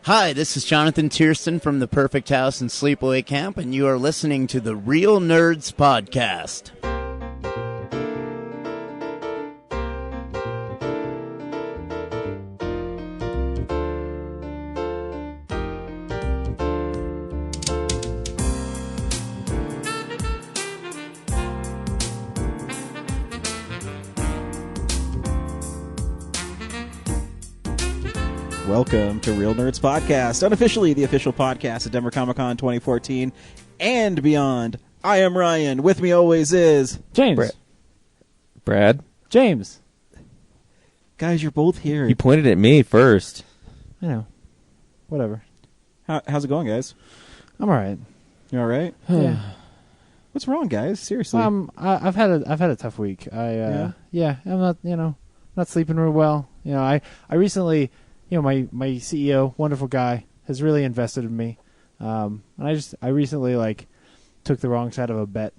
Hi, this is Jonathan Tiersten from The Perfect House and Sleepaway Camp, and you are listening to the Real Nerds Podcast. Welcome to Real Nerds Podcast, unofficially the official podcast at Denver Comic Con 2014 and beyond. I am Ryan. With me always is James. Brad. James. Guys, you're both here. You pointed at me first. I know. Whatever. How's it going, guys? I'm all right. You all right? Yeah. What's wrong, guys? Seriously. I've had a tough week. I'm not not sleeping real well. I recently, my CEO, wonderful guy, has really invested in me. And I recently took the wrong side of a bet.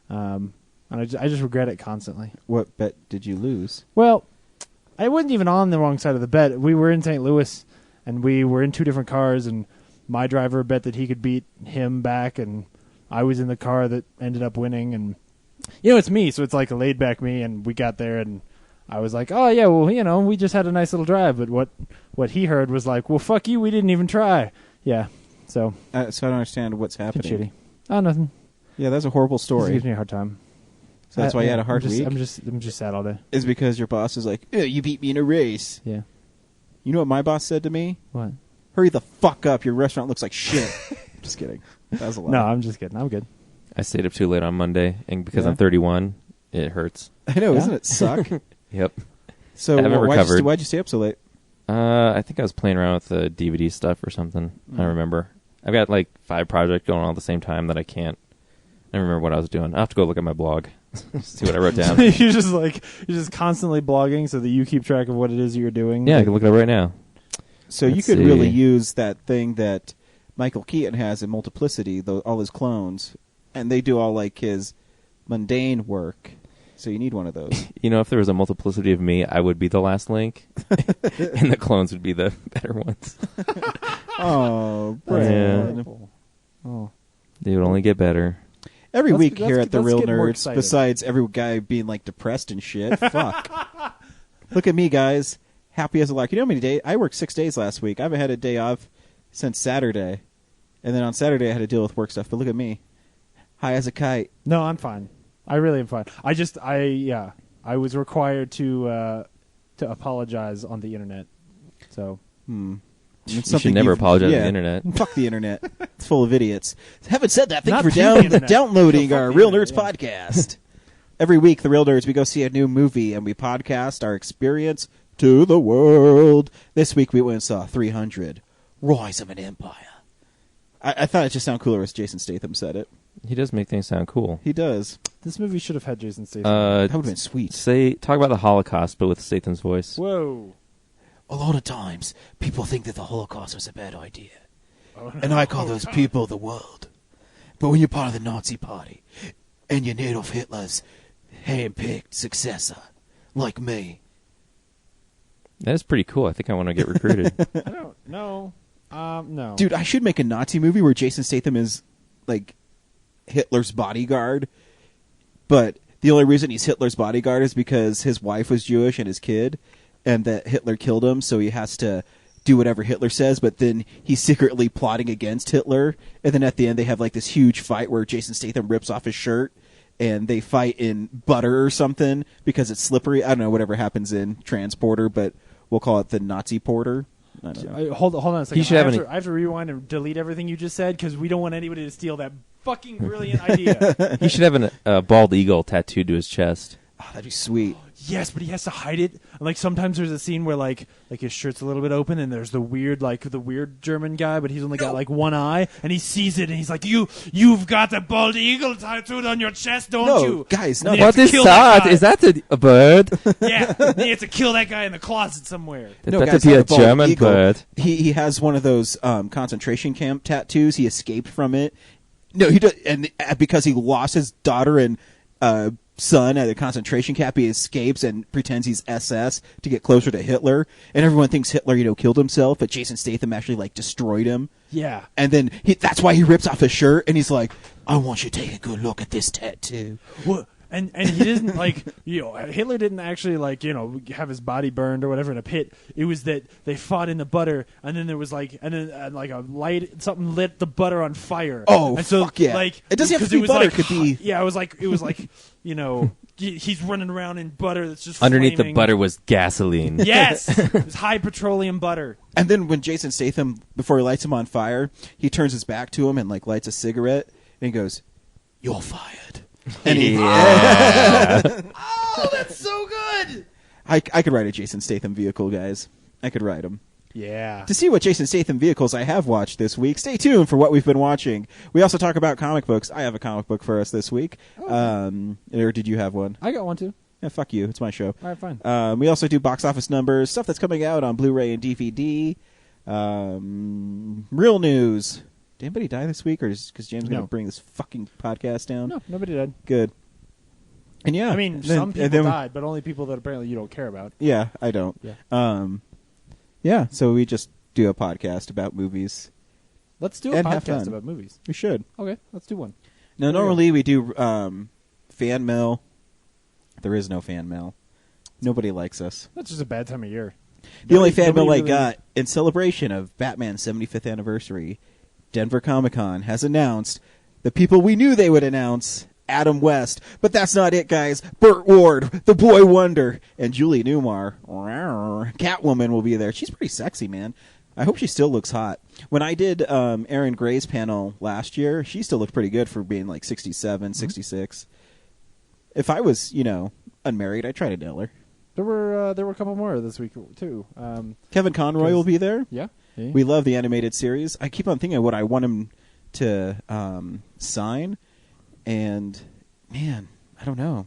And I just regret it constantly. What bet did you lose? Well, I wasn't even on the wrong side of the bet. We were in St. Louis, and we were in two different cars, and my driver bet that he could beat him back, and I was in the car that ended up winning. And, it's me, so it's like a laid-back me, and we got there, and I was like, oh, yeah, well, we just had a nice little drive. But what he heard was like, well, fuck you, we didn't even try. Yeah, so. So I don't understand what's happening. Shitty. Oh, nothing. Yeah, that's a horrible story. He gives me a hard time. So that's why you had a hard week? I'm just sad all day. Is because your boss is like, you beat me in a race. Yeah. You know what my boss said to me? What? Hurry the fuck up. Your restaurant looks like shit. Just kidding. That was a lot. No, I'm just kidding. I'm good. I stayed up too late on Monday, and because Yeah. I'm 31, it hurts. I know, Yeah. Doesn't it suck? Yep. So I haven't recovered. Why'd you stay up so late? I think I was playing around with the DVD stuff or something. I don't remember. I've got 5 projects going on at the same time that I don't remember what I was doing. I'll have to go look at my blog, see what I wrote down. you're just constantly blogging so that you keep track of what it is you're doing. Yeah, I can look it up right now. So Let's you could see. really use that thing that Michael Keaton has in Multiplicity, all his clones, and they do all his mundane work. So you need one of those. If there was a multiplicity of me, I would be the last link, and the clones would be the better ones. Oh, Yeah. Brad. Oh. They would only get better. Every week here let's at the Real get more Nerds, excited. besides every guy being depressed and shit, fuck. Look at me, guys. Happy as a lark. You know how many days? I worked 6 days last week. I haven't had a day off since Saturday. And then on Saturday I had to deal with work stuff. But look at me. High as a kite. No, I'm fine. I really am fine. I was required to apologize on the internet. So. It's You should never apologize on the internet. Fuck the internet. It's full of idiots. Having said that, thank Not you for the internet. downloading No, fuck our the Real internet, Nerds podcast. Every week, the Real Nerds, we go see a new movie and we podcast our experience to the world. This week, we went and saw 300, Rise of an Empire. I thought it just sounded cooler as Jason Statham said it. He does make things sound cool. He does. This movie should have had Jason Statham. That would have been sweet. Talk about the Holocaust, but with Statham's voice. Whoa. A lot of times, people think that the Holocaust was a bad idea. Oh, no. And I call those people the world. But when you're part of the Nazi party, and you're Adolf Hitler's hand-picked successor, like me. That is pretty cool. I think I want to get recruited. I don't know. No. Dude, I should make a Nazi movie where Jason Statham is, Hitler's bodyguard. But the only reason he's Hitler's bodyguard is because his wife was Jewish and his kid, and that Hitler killed him, so he has to do whatever Hitler says, but then he's secretly plotting against Hitler. And then at the end, they have this huge fight where Jason Statham rips off his shirt, and they fight in butter or something because it's slippery. I don't know, whatever happens in Transporter, but we'll call it the Nazi Porter. I don't know. Hold on a second. He should I have to rewind and delete everything you just said because we don't want anybody to steal that fucking brilliant idea. He should have a bald eagle tattooed to his chest. Oh, that'd be sweet. Yes, but he has to hide it. Sometimes there's a scene where his shirt's a little bit open and there's the weird German guy, but he's only got one eye, and he sees it and he's like, you've got a bald eagle tattooed on your chest, don't you? Guys, And no. then you have What to is kill that? guy. Is that a bird? Yeah, then you have to kill that guy in the closet somewhere. It No, better guys, be not a the bald German eagle. bird. He has one of those concentration camp tattoos. He escaped from it. No, he does, and because he lost his daughter in son at a concentration camp. He escapes and pretends he's SS to get closer to Hitler, and everyone thinks Hitler, killed himself, but Jason Statham actually like destroyed him. Yeah. And then that's why he rips off his shirt, and he's like, "I want you to take a good look at this tattoo." What? And he didn't Hitler didn't actually have his body burned or whatever in a pit. It was that they fought in the butter, and then there was like a light, something lit the butter on fire. Oh, and so, fuck yeah! It doesn't have to be butter. It could be it was like he's running around in butter that's just underneath flaming. the butter was gasoline. Yes, it was high petroleum butter. And then when Jason Statham, before he lights him on fire, he turns his back to him and like lights a cigarette, and he goes, "You're fired." And he, Oh, that's so good. I could ride a Jason Statham vehicle, guys. I could ride him. Yeah. To see what Jason Statham vehicles I have watched this week, stay tuned for what we've been watching. We also talk about comic books. I have a comic book for us this week. Or did you have one? I got one too. Yeah, fuck you. It's my show. All right, fine. We also do box office numbers, stuff that's coming out on Blu-ray and DVD. Real news. Did anybody die this week, or is because James going to bring this fucking podcast down? No, nobody died. Good. And yeah, I mean, some people died, but only people that apparently you don't care about. Yeah, I don't. Yeah. Yeah. So we just do a podcast about movies. Let's do a And have podcast fun. about movies. We should. Okay, let's do one. Now, normally we do fan mail. There is no fan mail. Nobody likes us. That's just a bad time of year. The only fan mail I really got in celebration of Batman's 75th anniversary, Denver Comic-Con has announced the people we knew they would announce, Adam West. But that's not it, guys. Burt Ward, the Boy Wonder, and Julie Newmar. Catwoman will be there. She's pretty sexy, man. I hope she still looks hot. When I did Aaron Gray's panel last year, she still looked pretty good for being like 67, 66. If I was, unmarried, I'd try to nail her. There were a couple more this week too. Kevin Conroy will be there. Yeah. We love the animated series. I keep on thinking of what I want him to sign, and man, I don't know.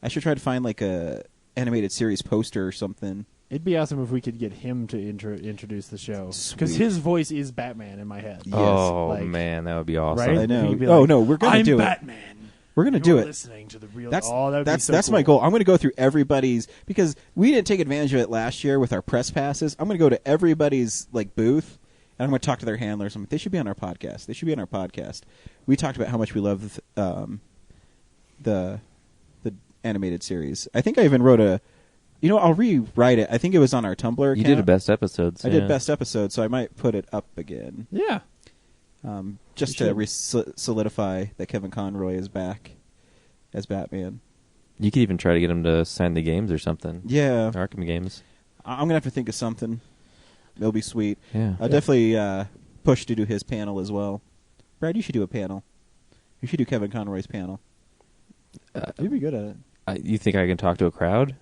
I should try to find like a animated series poster or something. It'd be awesome if we could get him to introduce the show, because Sweet. his voice is Batman in my head. Yes. Oh man, that would be awesome. Right? I know. He'd be Oh like, no, we're gonna I'm do Batman. it. We're gonna do it. Listening to the real. That's that'd be so that's cool. my goal. I'm going to go through everybody's, because we didn't take advantage of it last year with our press passes. I'm going to go to everybody's like booth, and I'm going to talk to their handlers. They should be on our podcast. They should be on our podcast. We talked about how much we love the animated series. I think I even wrote I'll rewrite it. I think it was on our Tumblr account. You did a best episodes. I did best episode, so I might put it up again. Yeah. Just You to should. solidify that Kevin Conroy is back as Batman. You could even try to get him to sign the games or something. Yeah. Arkham games. I'm going to have to think of something. It'll be sweet. Yeah. I'll definitely push to do his panel as well. Brad, you should do a panel. You should do Kevin Conroy's panel. You'd be good at it. You think I can talk to a crowd?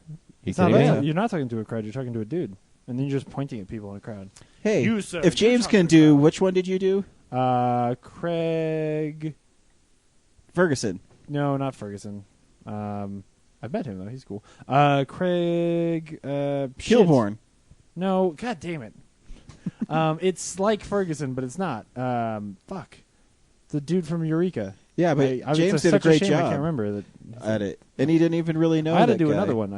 You It's not kidding me? that. You're not talking to a crowd. You're talking to a dude, and then you're just pointing at people in a crowd. Hey, You, sir, if you're James talking can to a do, crowd. which one did you do? Craig. Ferguson. No, not Ferguson. I've met him though. He's cool. Craig. shit. Kilborn. No, god damn it. It's like Ferguson, but it's not. Fuck. The dude from Eureka. Yeah, but it's James did a such great shame I job can't remember that. at it. And he didn't even really know I had to that do guy. another one.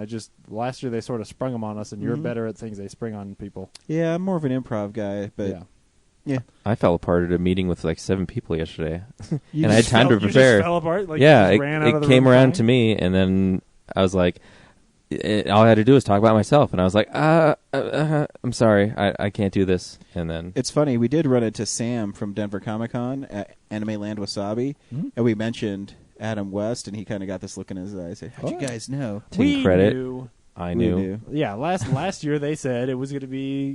Last year they sort of sprung them on us, and you're Mhm. better at things they spring on people. Yeah, I'm more of an improv guy, but yeah. yeah. I fell apart at a meeting with like 7 people yesterday, You and I had just time to You just prepare. fell apart. Like, Yeah, you just it, ran out it of the came room around crying? to me, and then I was like, all I had to do was talk about myself, and I was like, I'm sorry, I can't do this. And then It's funny, we did run into Sam from Denver Comic-Con at Anime Land Wasabi, Mhm. and we mentioned Adam West, and he kind of got this look in his eye. I said, how'd you Oh. guys know? Team credit. Knew. I We knew. Yeah, last year they said it was going to be,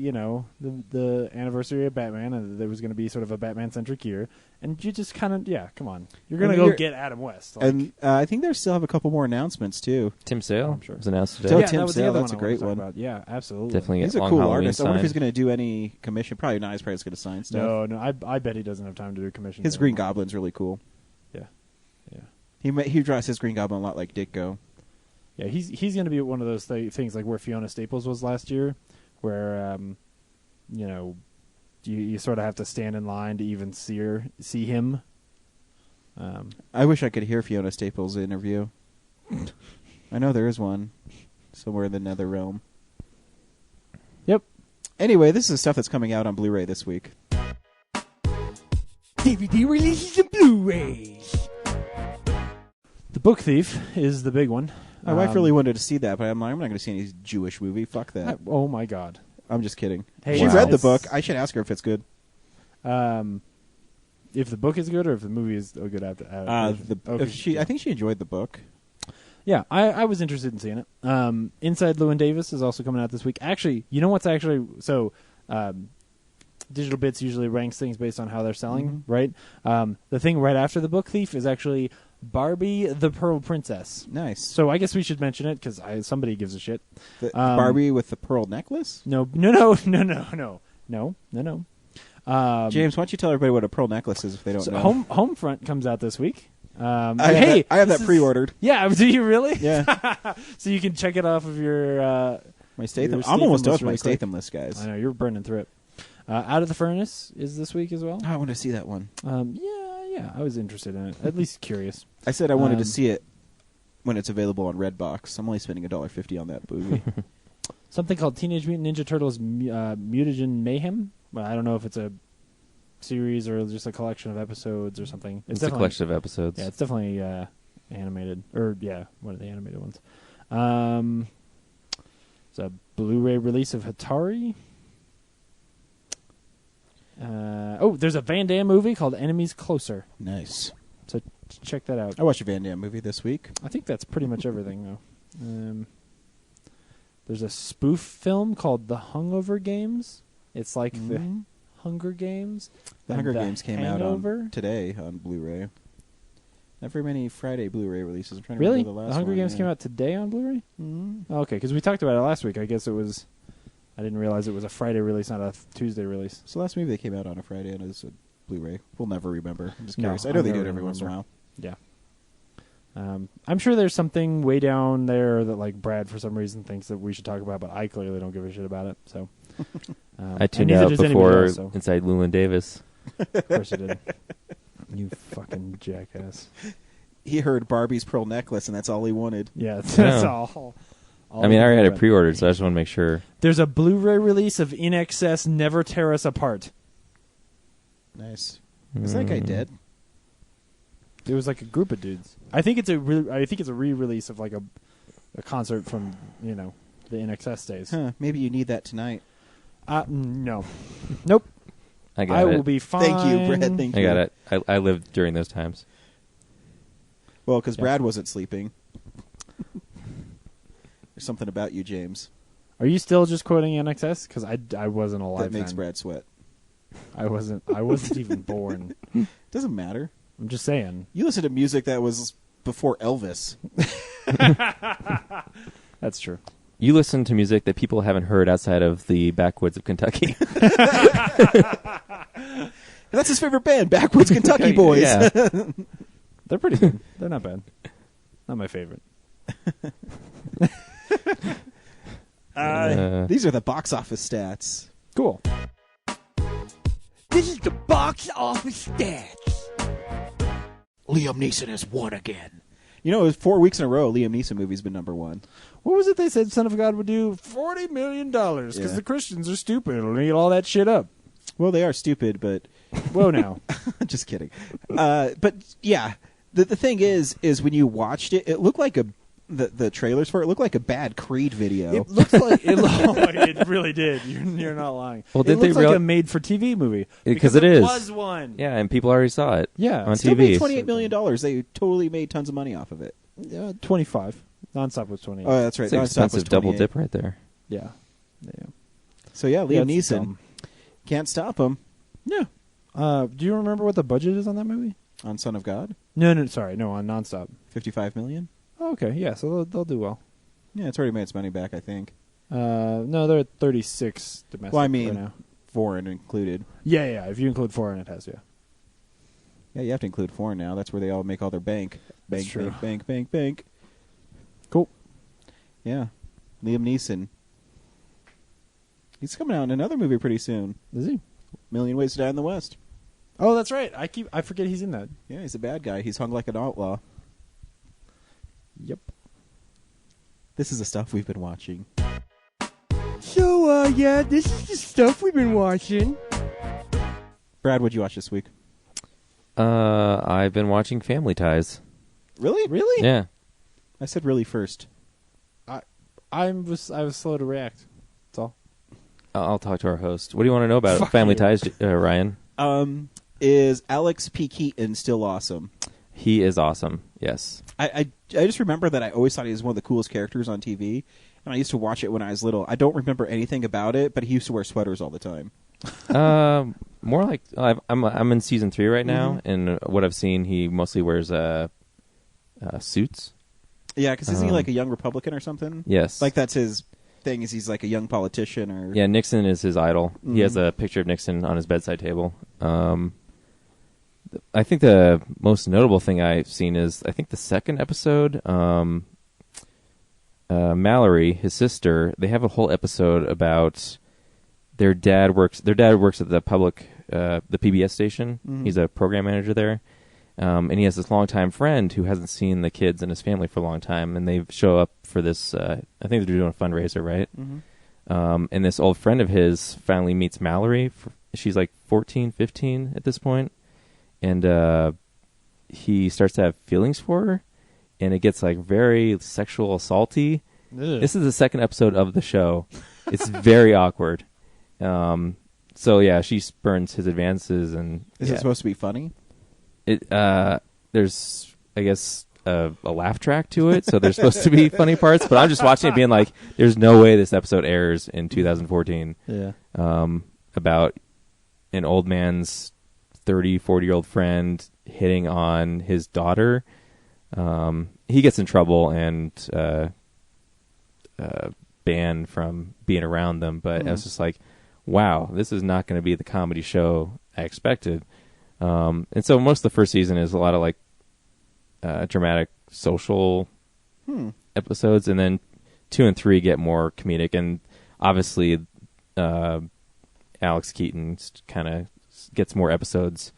the anniversary of Batman, and there was going to be sort of a Batman-centric year. And you just kind of, come on. You're going to And go you're- get Adam West. And I think they still have a couple more announcements, too. Tim Sale I'm sure. was announced Oh, today. Tim that was the Sale, other that's one a great I wanted to one. talk about. Yeah, absolutely. Definitely He's a Long cool Halloween artist. I wonder if he's sign. going to do any commission. Probably not. He's probably just going to sign stuff. No, I bet he doesn't have time to do commissions. His Green anymore. Goblin's really cool. Yeah. He draws his Green Goblin a lot like Ditko. Yeah, he's going to be one of those things like where Fiona Staples was last year, where you sort of have to stand in line to even see him. I wish I could hear Fiona Staples' interview. I know there is one somewhere in the nether realm. Yep. Anyway, this is stuff that's coming out on Blu-ray this week. DVD releases and Blu-rays. The Book Thief is the big one. My wife really wanted to see that, but I'm not going to see any Jewish movie. Fuck that. Oh my God. I'm just kidding. Hey, She wow. read the It's- book. I should ask her if it's good. If the book is good or if the movie is a good adaptation. I think she enjoyed the book. Yeah, I was interested in seeing it. Inside Llewyn Davis is also coming out this week. Actually, you know what's actually so Digital Bits usually ranks things based on how they're selling, right? The thing right after the Book Thief is actually Barbie the Pearl Princess. Nice. So I guess we should mention it because somebody gives a shit. The Barbie with the pearl necklace? No. James, why don't you tell everybody what a pearl necklace is if they don't So know? Homefront comes out this week. I have that pre-ordered. Yeah, do you really? Yeah. So you can check it off of your My Statham. your I'm almost done list with my really quick. Statham list, guys. I know you're burning through it. Out of the Furnace is this week as well. Oh, I want to see that one. Yeah, I was interested in it. At least curious. I said I wanted to see it when it's available on Redbox. I'm only spending $1.50 on that movie. Something called Teenage Mutant Ninja Turtles Mutagen Mayhem. Well, I don't know if it's a series or just a collection of episodes or something. It's a collection of episodes. Yeah, it's definitely animated. Or, yeah, one of the animated ones. It's a Blu-ray release of Hatari. There's a Van Damme movie called Enemies Closer. Nice. So check that out. I watched a Van Damme movie this week. I think that's pretty much everything, though. There's a spoof film called The Hungover Games. It's like the Hunger Games. The Hunger Games came Hangover. out today on Blu-ray. Not very many Friday Blu-ray releases. I'm trying to Really? remember the last The Hunger one, Games yeah. came out today on Blu-ray? Mm-hmm. Oh, okay, because we talked about it last week. I guess it was... I didn't realize it was a Friday release, not a Tuesday release. So last movie that came out on a Friday and it was a Blu-ray. We'll never remember. I'm just No, curious. I I'll know they do never it every once in a remember. while. Yeah. I'm sure there's something way down there that like Brad for some reason thinks that we should talk about, but I clearly don't give a shit about it. So I tuned and neither out does anybody before else, so. Inside Llewyn Davis. Of course you did. You fucking jackass. He heard Barbie's pearl necklace and that's all he wanted. Yeah, that's Yeah. all. I mean, I already had it pre-ordered, so I just want to make sure. There's a Blu-ray release of In Excess Never Tear Us Apart. Nice. Is that guy dead? It was like a group of dudes. I think it's a re-release of like a concert from the In Excess days. Huh. Maybe you need that tonight. No, nope. I got I it. will be fine. Thank you, Brad. Thank you. I got it. I lived during those times. Well, because Yeah. Brad wasn't sleeping. There's something about you, James, Are you still just quoting NXS? Because I wasn't alive. that makes then. Brad sweat. I wasn't even born. Doesn't matter. I'm just saying. You listen to music that was before Elvis. That's true. You listen to music that people haven't heard outside of the backwoods of Kentucky. That's his favorite band, Backwoods Kentucky Boys. Yeah. They're pretty good. They're not bad. Not my favorite. These are the box office stats. Cool. This is the box office stats. Liam Neeson has won again. You know, it was 4 weeks in a row Liam Neeson movie's been number one. What was it they said Son of God would do? $40 million because Yeah. the Christians are stupid. It'll eat all that shit up. Well, they are stupid, but Whoa now. just kidding. But yeah, the thing is when you watched it, it looked like the trailers for it looked like a bad Creed video. It looks like it really did. You're not lying. Well, it did they looks like real- a made-for-TV movie Because it it is. was one. Yeah, and people already saw it. Yeah. on Still TV. made $28 million. They totally made tons of money off of it. 25. Nonstop was 28. Oh, that's right. It's an Nonstop was expensive double 28. dip right there. Yeah. So yeah, Yeah, Liam it's Neeson dumb. can't stop him Yeah. Do you remember what the budget is on that movie? on Son of God. No, sorry, no, on Nonstop. 55 million. Oh, okay, yeah, so they'll do well. Yeah, it's already made its money back, I think. No, they're at 36 domestic. Well, I right mean, now. foreign included. Yeah. If you include foreign, it has, yeah. Yeah, you have to include foreign now. That's where they all make all their bank. That's Bank, true. bank. Cool. Yeah. Liam Neeson. He's coming out in another movie pretty soon. Is he? Million Ways to Die in the West. Oh, that's right. I forget he's in that. Yeah, he's a bad guy. He's hung like an outlaw. Yep. This is the stuff we've been watching. So, yeah, this is the stuff we've been watching. Brad, what'd you watch this week? I've been watching Family Ties. Really? Really? Yeah. I said really first. I was slow to react. That's all. I'll talk to our host. What do you want to know about Fuck Family you. Ties, Ryan? Is Alex P. Keaton still awesome? He is awesome. Yes. I just remember that I always thought he was one of the coolest characters on TV, and I used to watch it when I was little. I don't remember anything about it, but he used to wear sweaters all the time. More like I'm in season 3 right now, and what I've seen, he mostly wears suits. Yeah, because isn't he like a young Republican or something? Yes. Like that's his thing. Is he's like a young politician or? Yeah, Nixon is his idol. He has a picture of Nixon on his bedside table. I think the most notable thing I've seen is I think the second episode. Mallory, his sister, they have a whole episode about their dad works. Their dad works at the PBS station. He's a program manager there. And he has this longtime friend who hasn't seen the kids and his family for a long time, and they show up for this. I think they're doing a fundraiser, right? And this old friend of his finally meets Mallory. She's like 14, 15 at this point, and he starts to have feelings for her, and it gets like very sexual assaulty. Ugh. This is the second episode of the show. It's very awkward. So yeah, she spurns his advances, and Is it supposed to be funny? There's, I guess, a laugh track to it, so there's supposed to be funny parts, but I'm just watching it being like, there's no way this episode airs in 2014. Yeah. About an old man's 30, 40-year-old friend hitting on his daughter. He gets in trouble and banned from being around them, but I was just like, wow, this is not going to be the comedy show I expected. And so most of the first season is a lot of like dramatic social episodes, and then 2 and 3 get more comedic, and obviously Alex Keaton kind of gets more episodes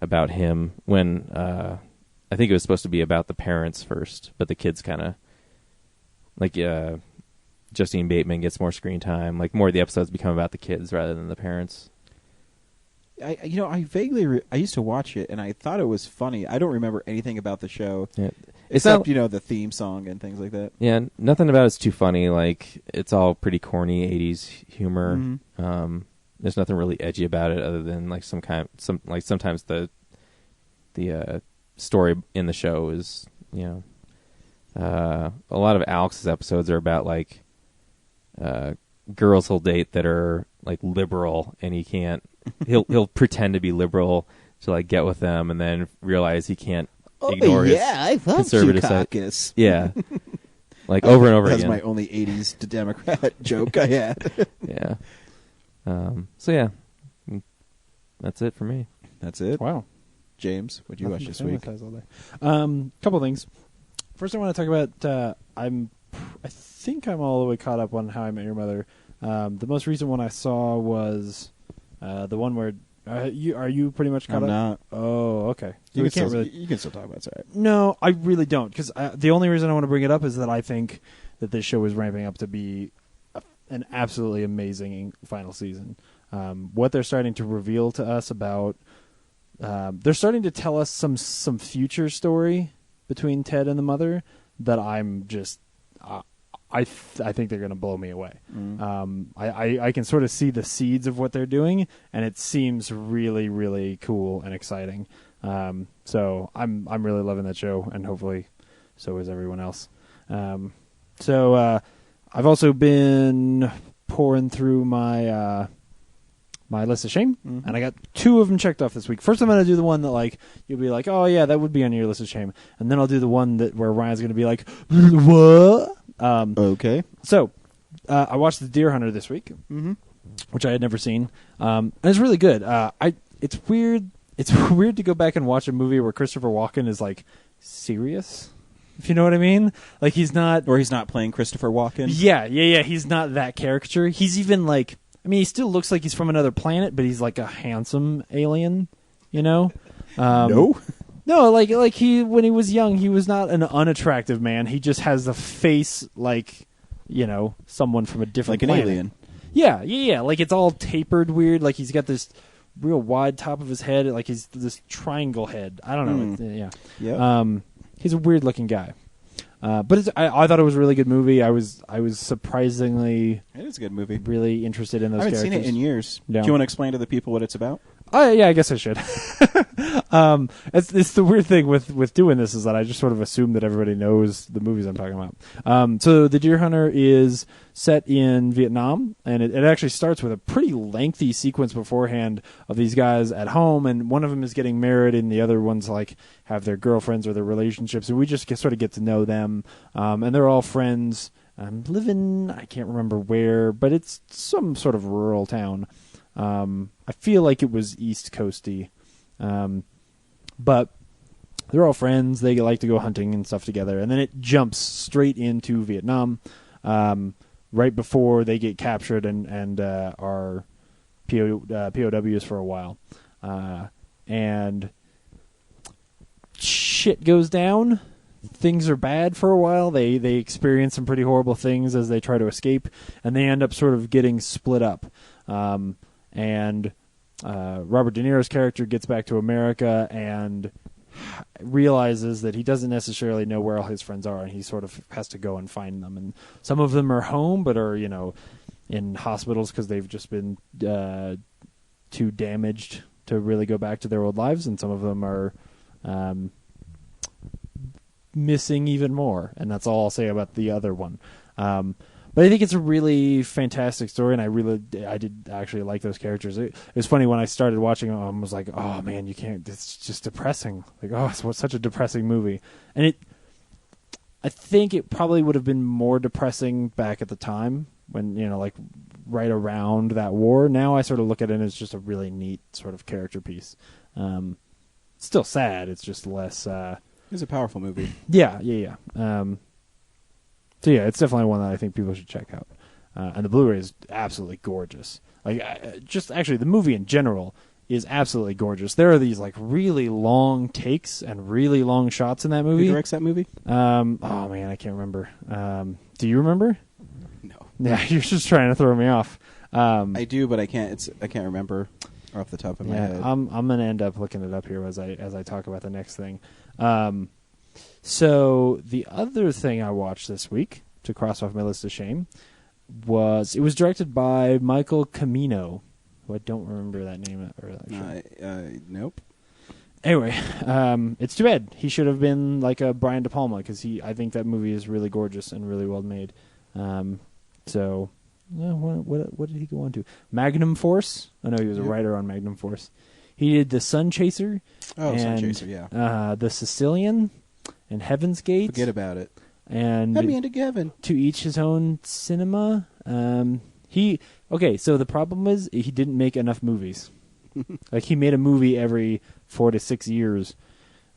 about him when I think it was supposed to be about the parents first, but the kids kind of like Justine Bateman gets more screen time, like more of the episodes become about the kids rather than the parents. I vaguely I used to watch it and I thought it was funny. I don't remember anything about the show, except the theme song and things like that. Yeah, nothing about it's too funny. Like it's all pretty corny 80s humor. There's nothing really edgy about it other than like sometimes the story in the show is a lot of Alex's episodes are about like girls he'll date that are like liberal, and he can't. He'll pretend to be liberal to like get with them, and then realize he can't ignore his I love conservative side. Dukakis. Yeah, like over and over That's again. my only 80s to Democrat joke I had. Yeah. So yeah, that's it for me. That's it. Wow. James, what'd you watch this week? Couple things. First, I want to talk about. I think I'm all the way caught up on How I Met Your Mother. The most recent one I saw was the one where are you pretty much caught I'm up? not. Oh, okay. So You we can, can't still, really. you can still talk about it. It's all right. No, I really don't, because the only reason I want to bring it up is that I think that this show is ramping up to be an absolutely amazing final season. What they're starting to reveal to us about, they're starting to tell us some future story between Ted and the mother that I'm just, I think they're going to blow me away. I can sort of see the seeds of what they're doing, and it seems really, really cool and exciting. So I'm really loving that show, and hopefully so is everyone else. So I've also been pouring through my my list of shame, and I got 2 of them checked off this week. First, I'm going to do the one that like you'll be like, oh yeah, that would be on your list of shame, and then I'll do the one where Ryan's going to be like, what? Okay. So I watched The Deer Hunter this week, which I had never seen, and it's really good. It's weird. It's weird to go back and watch a movie where Christopher Walken is like serious, if you know what I mean. Like he's not playing Christopher Walken. Yeah. He's not that caricature. He's even like, I mean, he still looks like he's from another planet, but he's like a handsome alien, you know? No. No, like he when he was young, he was not an unattractive man. He just has a face like, someone from a different Like an planet. alien. Yeah. Like it's all tapered weird. Like he's got this real wide top of his head. Like he's this triangle head. I don't know. Yeah. Yep. He's a weird looking guy. But I thought it was a really good movie. I was surprisingly It is a good movie. really interested in those I haven't characters. seen it in years. Yeah. Do you want to explain to the people what it's about? Oh yeah, I guess I should. It's the weird thing with doing this is that I just sort of assume that everybody knows the movies I'm talking about. So The Deer Hunter is set in Vietnam, and it actually starts with a pretty lengthy sequence beforehand of these guys at home, and one of them is getting married, and the other ones like have their girlfriends or their relationships, and we just sort of get to know them, and they're all friends. Living, I can't remember where, but it's some sort of rural town. I feel like it was East Coasty. But they're all friends. They like to go hunting and stuff together. And then it jumps straight into Vietnam, right before they get captured and are POWs for a while. And shit goes down. Things are bad for a while. They experience some pretty horrible things as they try to escape, and they end up sort of getting split up. And Robert De Niro's character gets back to America and realizes that he doesn't necessarily know where all his friends are, and he sort of has to go and find them. And some of them are home, but are in hospitals because they've just been too damaged to really go back to their old lives, and some of them are missing even more, and that's all I'll say about the other one. But I think it's a really fantastic story, and I did actually like those characters. It was funny when I started watching them, I was like, oh man, you can't, it's just depressing. Like, oh, it's such a depressing movie. And I think it probably would have been more depressing back at the time when, like right around that war. Now I sort of look at it as just a really neat sort of character piece. Still sad, it's just less, It's a powerful movie. Yeah. So yeah, it's definitely one that I think people should check out. And the Blu-ray is absolutely gorgeous. Like, just actually, the movie in general is absolutely gorgeous. There are these like really long takes and really long shots in that movie. Who directs that movie? Oh man, I can't remember. Do you remember? No. Yeah, you're just trying to throw me off. I do, but I can't. I can't remember off the top of my head. I'm gonna end up looking it up here as I talk about the next thing. So the other thing I watched this week, to cross off my list of shame, was directed by Michael Cimino, who I don't remember that name. Nope. Anyway, it's too bad. He should have been like a Brian De Palma, because I think that movie is really gorgeous and really well made. So, what did he go on to? Magnum Force? I know he was a writer on Magnum Force. He did The Sun Chaser. Oh, Sun Chaser, yeah. The Sicilian and Heaven's Gate. Forget about it. And Let me into Gavin. To Each His Own Cinema. So the problem is he didn't make enough movies. Like, he made a movie every 4 to 6 years.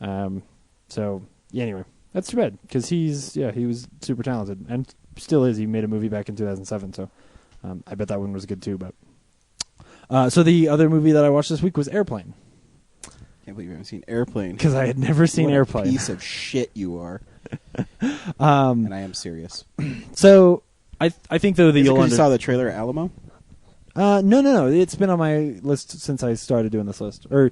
Anyway, that's too bad, because he was super talented and still is. He made a movie back in 2007, so I bet that one was good too. But so the other movie that I watched this week was Airplane. Can't believe you haven't seen Airplane. Because I had never seen What Airplane. A piece of shit you are. And I am serious. So I think though that Is it you'll 'cause you saw the trailer at Alamo? No. It's been on my list since I started doing this list. Or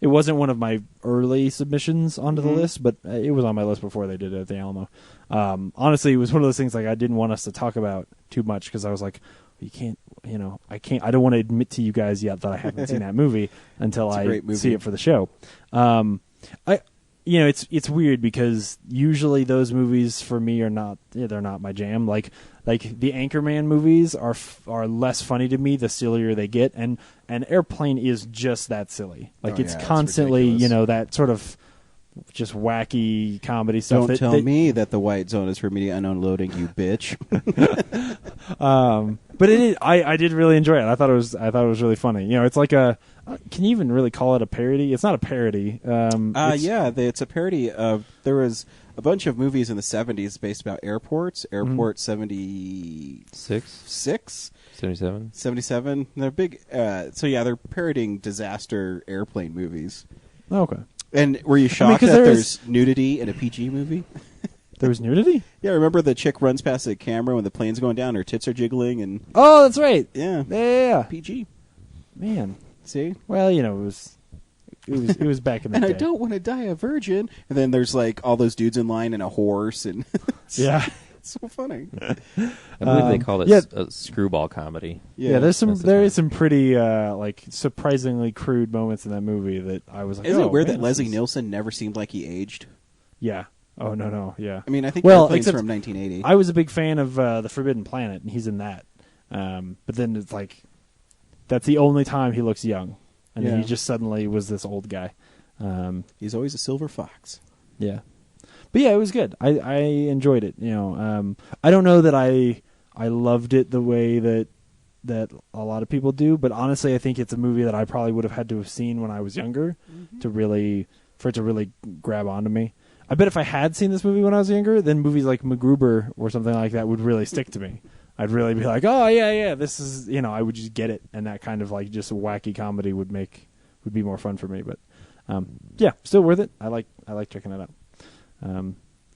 it wasn't one of my early submissions onto the list, but it was on my list before they did it at the Alamo. Honestly, it was one of those things like I didn't want us to talk about too much, because I was like, you can't, I don't want to admit to you guys yet that I haven't seen that movie until I see it for the show. It's weird, because usually those movies for me are not, they're not my jam. Like the Anchorman movies are less funny to me the sillier they get, and Airplane is just that silly. Like, it's constantly, that sort of just wacky comedy stuff. Don't tell me that the white zone is for media unloading, you bitch. But it is, I did really enjoy it. I thought it was really funny. It's like a, can you even really call it a parody? It's not a parody. It's a parody of, there was a bunch of movies in the 70s based about airports. Airport 76? 77? 77. They're big. They're parodying disaster airplane movies. Okay. And were you shocked 'cause that there there's nudity in a PG movie? There was nudity? Yeah, remember the chick runs past the camera when the plane's going down, her tits are jiggling, and Oh, that's right. yeah, Yeah. PG. Man. See? Well, it was back in the And day. I don't want to die a virgin. And then there's like all those dudes in line and a horse, and Yeah. it's so funny. I believe they call it yeah. a screwball comedy. Yeah, that's the there is term. some pretty like surprisingly crude moments in that movie that I was like, Isn't oh, it weird man, that Leslie this is- Nielsen never seemed like he aged? Yeah. Oh no, yeah. I mean, I think Well, Airplane's except from 1980. I was a big fan of The Forbidden Planet, and he's in that. But then it's like that's the only time he looks young, and then Yeah. he just suddenly was this old guy. He's always a silver fox. Yeah, but yeah, it was good. I enjoyed it. I don't know that I loved it the way that a lot of people do, but honestly, I think it's a movie that I probably would have had to have seen when I was younger for it to really grab onto me. I bet if I had seen this movie when I was younger, then movies like MacGruber or something like that would really stick to me. I'd really be like, oh yeah, this is I would just get it, and that kind of like just wacky comedy would be more fun for me. But yeah, still worth it. I like checking it out.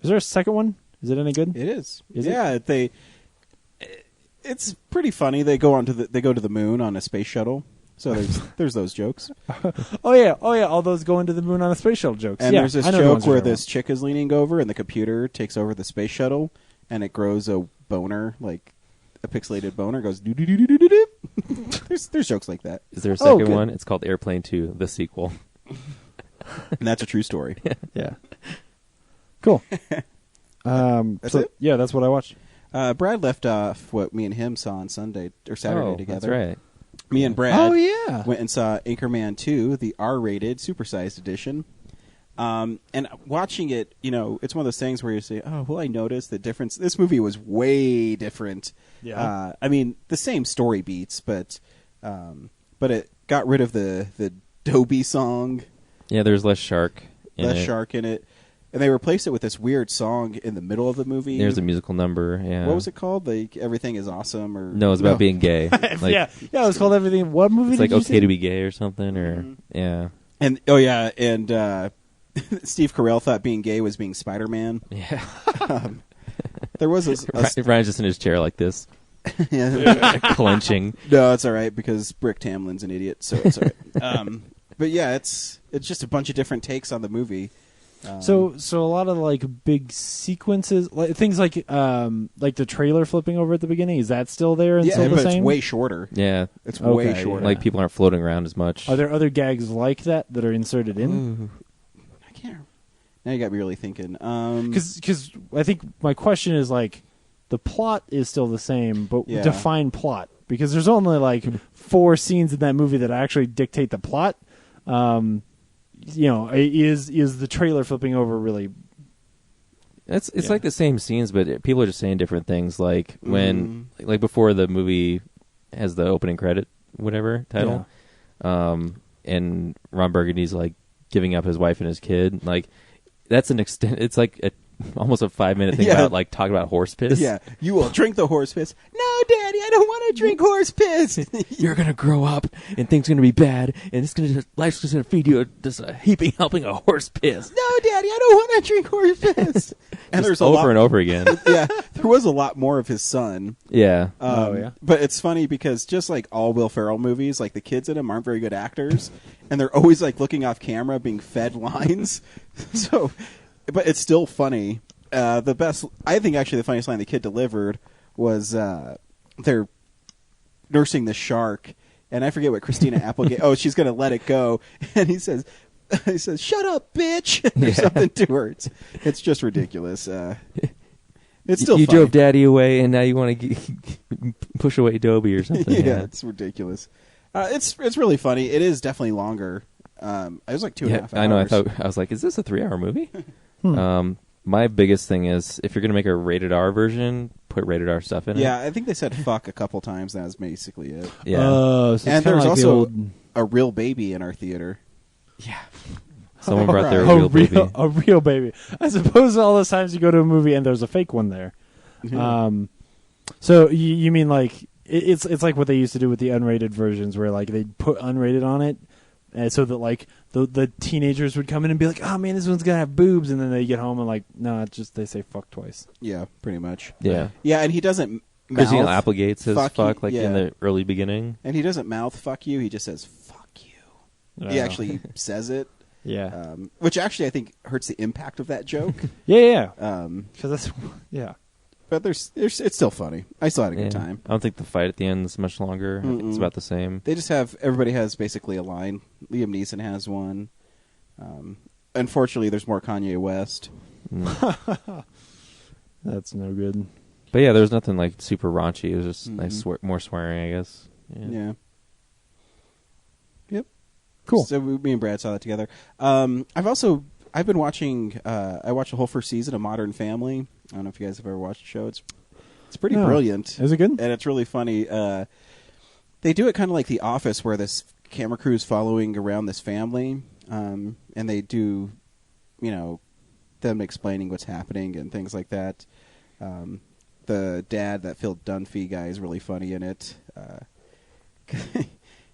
Is there a second one? Is it any good? It is. Is it? Yeah, it's pretty funny. They go to the moon on a space shuttle. So there's those jokes. Oh yeah. All those going to the moon on a space shuttle jokes. And yeah, there's this I know the joke ones you're where talking this chick is leaning over and the computer takes over the space shuttle and it grows a boner, like a pixelated boner, goes do do do do do do. There's jokes like that. Is there a second good. one? It's called Airplane 2, the sequel. And that's a true story. about. Yeah. Cool. That's it? Yeah, that's what I watched. Brad left off what me and him saw on Sunday or Saturday together. That's right. Me and Brad Oh yeah. went and saw Anchorman 2, the R-rated, supersized edition. And watching it, it's one of those things where you say, oh, well, I noticed the difference. This movie was way different. Yeah. I mean, the same story beats, but it got rid of the Dobie song, Yeah, there's less shark in less it. shark in it. And they replaced it with this weird song in the middle of the movie. There's a musical number. Yeah. What was it called? Like, Everything is Awesome? Or No, it's about being gay. Like, yeah, it was called everything. What movie? It's like did you okay see? to be gay or something, or yeah, And Steve Carell thought being gay was being Spider-Man. yeah. There was a Ryan's just in his chair like this, yeah. clenching. No, it's all right because Brick Tamlin's an idiot, so it's all right. But yeah, it's just a bunch of different takes on the movie. So a lot of like big sequences, like things like the trailer flipping over at the beginning. Is that still there and yeah, still the but same? it's way shorter. Yeah, It's Okay, way shorter. like people aren't floating around as much. Are there other gags like that are inserted in? I can't. Now you got me really thinking. Because I think my question is like, the plot is still the same, but Yeah. define plot, because there's only like 4 scenes in that movie that actually dictate the plot. Is the trailer flipping over really? It's Yeah. like the same scenes, but people are just saying different things. Like when, like before the movie has the opening credit, whatever title, and Ron Burgundy's like giving up his wife and his kid. Like that's an extent. It's like almost a 5-minute thing Yeah. about like talking about horse piss. Yeah, you will drink the horse piss. No, Daddy, I don't want to drink horse piss. You're gonna grow up and things gonna be bad, and life's just gonna feed you just a heaping helping of horse piss. No, Daddy, I don't want to drink horse piss. And there's a over lot, and over again. Yeah, there was a lot more of his son. Yeah. Yeah. But it's funny because just like all Will Ferrell movies, like the kids in them aren't very good actors, and they're always like looking off camera, being fed lines. So, but it's still funny. The best, I think, actually, the funniest line the kid delivered was they're nursing the shark, and I forget what Christina Applegate. Oh, she's gonna let it go, and he says, "Shut up, bitch," or something to her. It's just ridiculous. It's still you funny. drove Daddy away, and now you want to push away Dobie or something. Yeah, it's ridiculous. It's really funny. It is definitely longer. It was like 2.5 hours. I know. I was like, is this a 3-hour movie? My biggest thing is if you're going to make a rated R version, put rated R stuff in it. Yeah, I think they said fuck a couple times. That was basically it. Yeah. So it's And kinda there's like the also old- a real baby in our theater. Someone brought their a real baby. a real baby. I suppose all those times you go to a movie and there's a fake one there. So you mean like it's like what they used to do with the unrated versions, where like they put unrated on it, so that like the teenagers would come in and be like, oh man, this one's gonna have boobs, and then they get home and like, no, it's just they say fuck twice. Yeah, pretty much. Yeah. Yeah, and he doesn't Christina mouth Applegate says fuck, you, like in the early beginning. and he doesn't mouth fuck you. He just says fuck you. He actually says it. Yeah. Which actually I think hurts the impact of that joke. Yeah. Because that's yeah. But there's it's still funny. I still had a good time. I don't think the fight at the end is much longer. I think it's about the same. They just have everybody has basically a line. Liam Neeson has one. Unfortunately, there's more Kanye West. That's no good. But yeah, there's nothing like super raunchy. It was just nice, more swearing, I guess. Yeah. Yep. Cool. So me and Brad saw that together. I've been watching. I watched the whole first season of Modern Family. I don't know if you guys have ever watched the show. It's pretty brilliant. Is it good? And it's really funny. They do it kind of like The Office, where this camera crew is following around this family, and they do, them explaining what's happening and things like that. The dad, that Phil Dunphy guy, is really funny in it.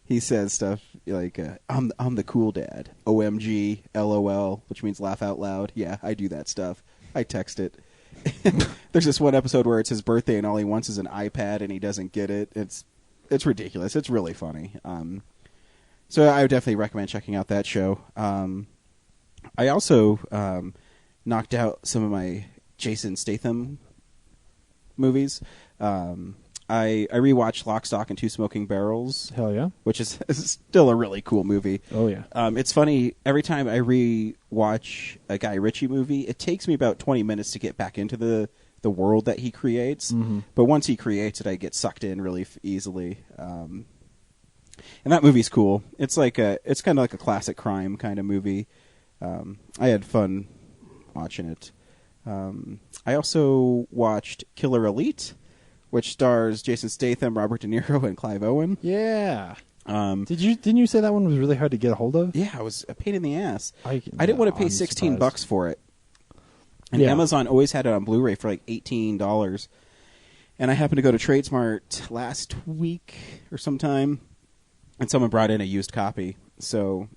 He says stuff like, I'm the cool dad. OMG, LOL, which means laugh out loud. Yeah, I do that stuff. I text it. There's this one episode where it's his birthday and all he wants is an iPad and he doesn't get it. It's ridiculous. It's really funny. So I would definitely recommend checking out that show. I also knocked out some of my Jason Statham movies. I rewatched Lock, Stock, and Two Smoking Barrels. Hell yeah. Which is still a really cool movie. Oh, yeah. It's funny, every time I rewatch a Guy Ritchie movie, it takes me about 20 minutes to get back into the world that he creates. Mm-hmm. But once he creates it, I get sucked in really easily. And that movie's cool. It's kind of like a classic crime kind of movie. I had fun watching it. I also watched Killer Elite, which stars Jason Statham, Robert De Niro, and Clive Owen. Yeah. Didn't you say that one was really hard to get a hold of? Yeah, it was a pain in the ass. I didn't want to pay $16 for it. And Yeah. Amazon always had it on Blu-ray for like $18. And I happened to go to TradeSmart last week or sometime, and someone brought in a used copy. So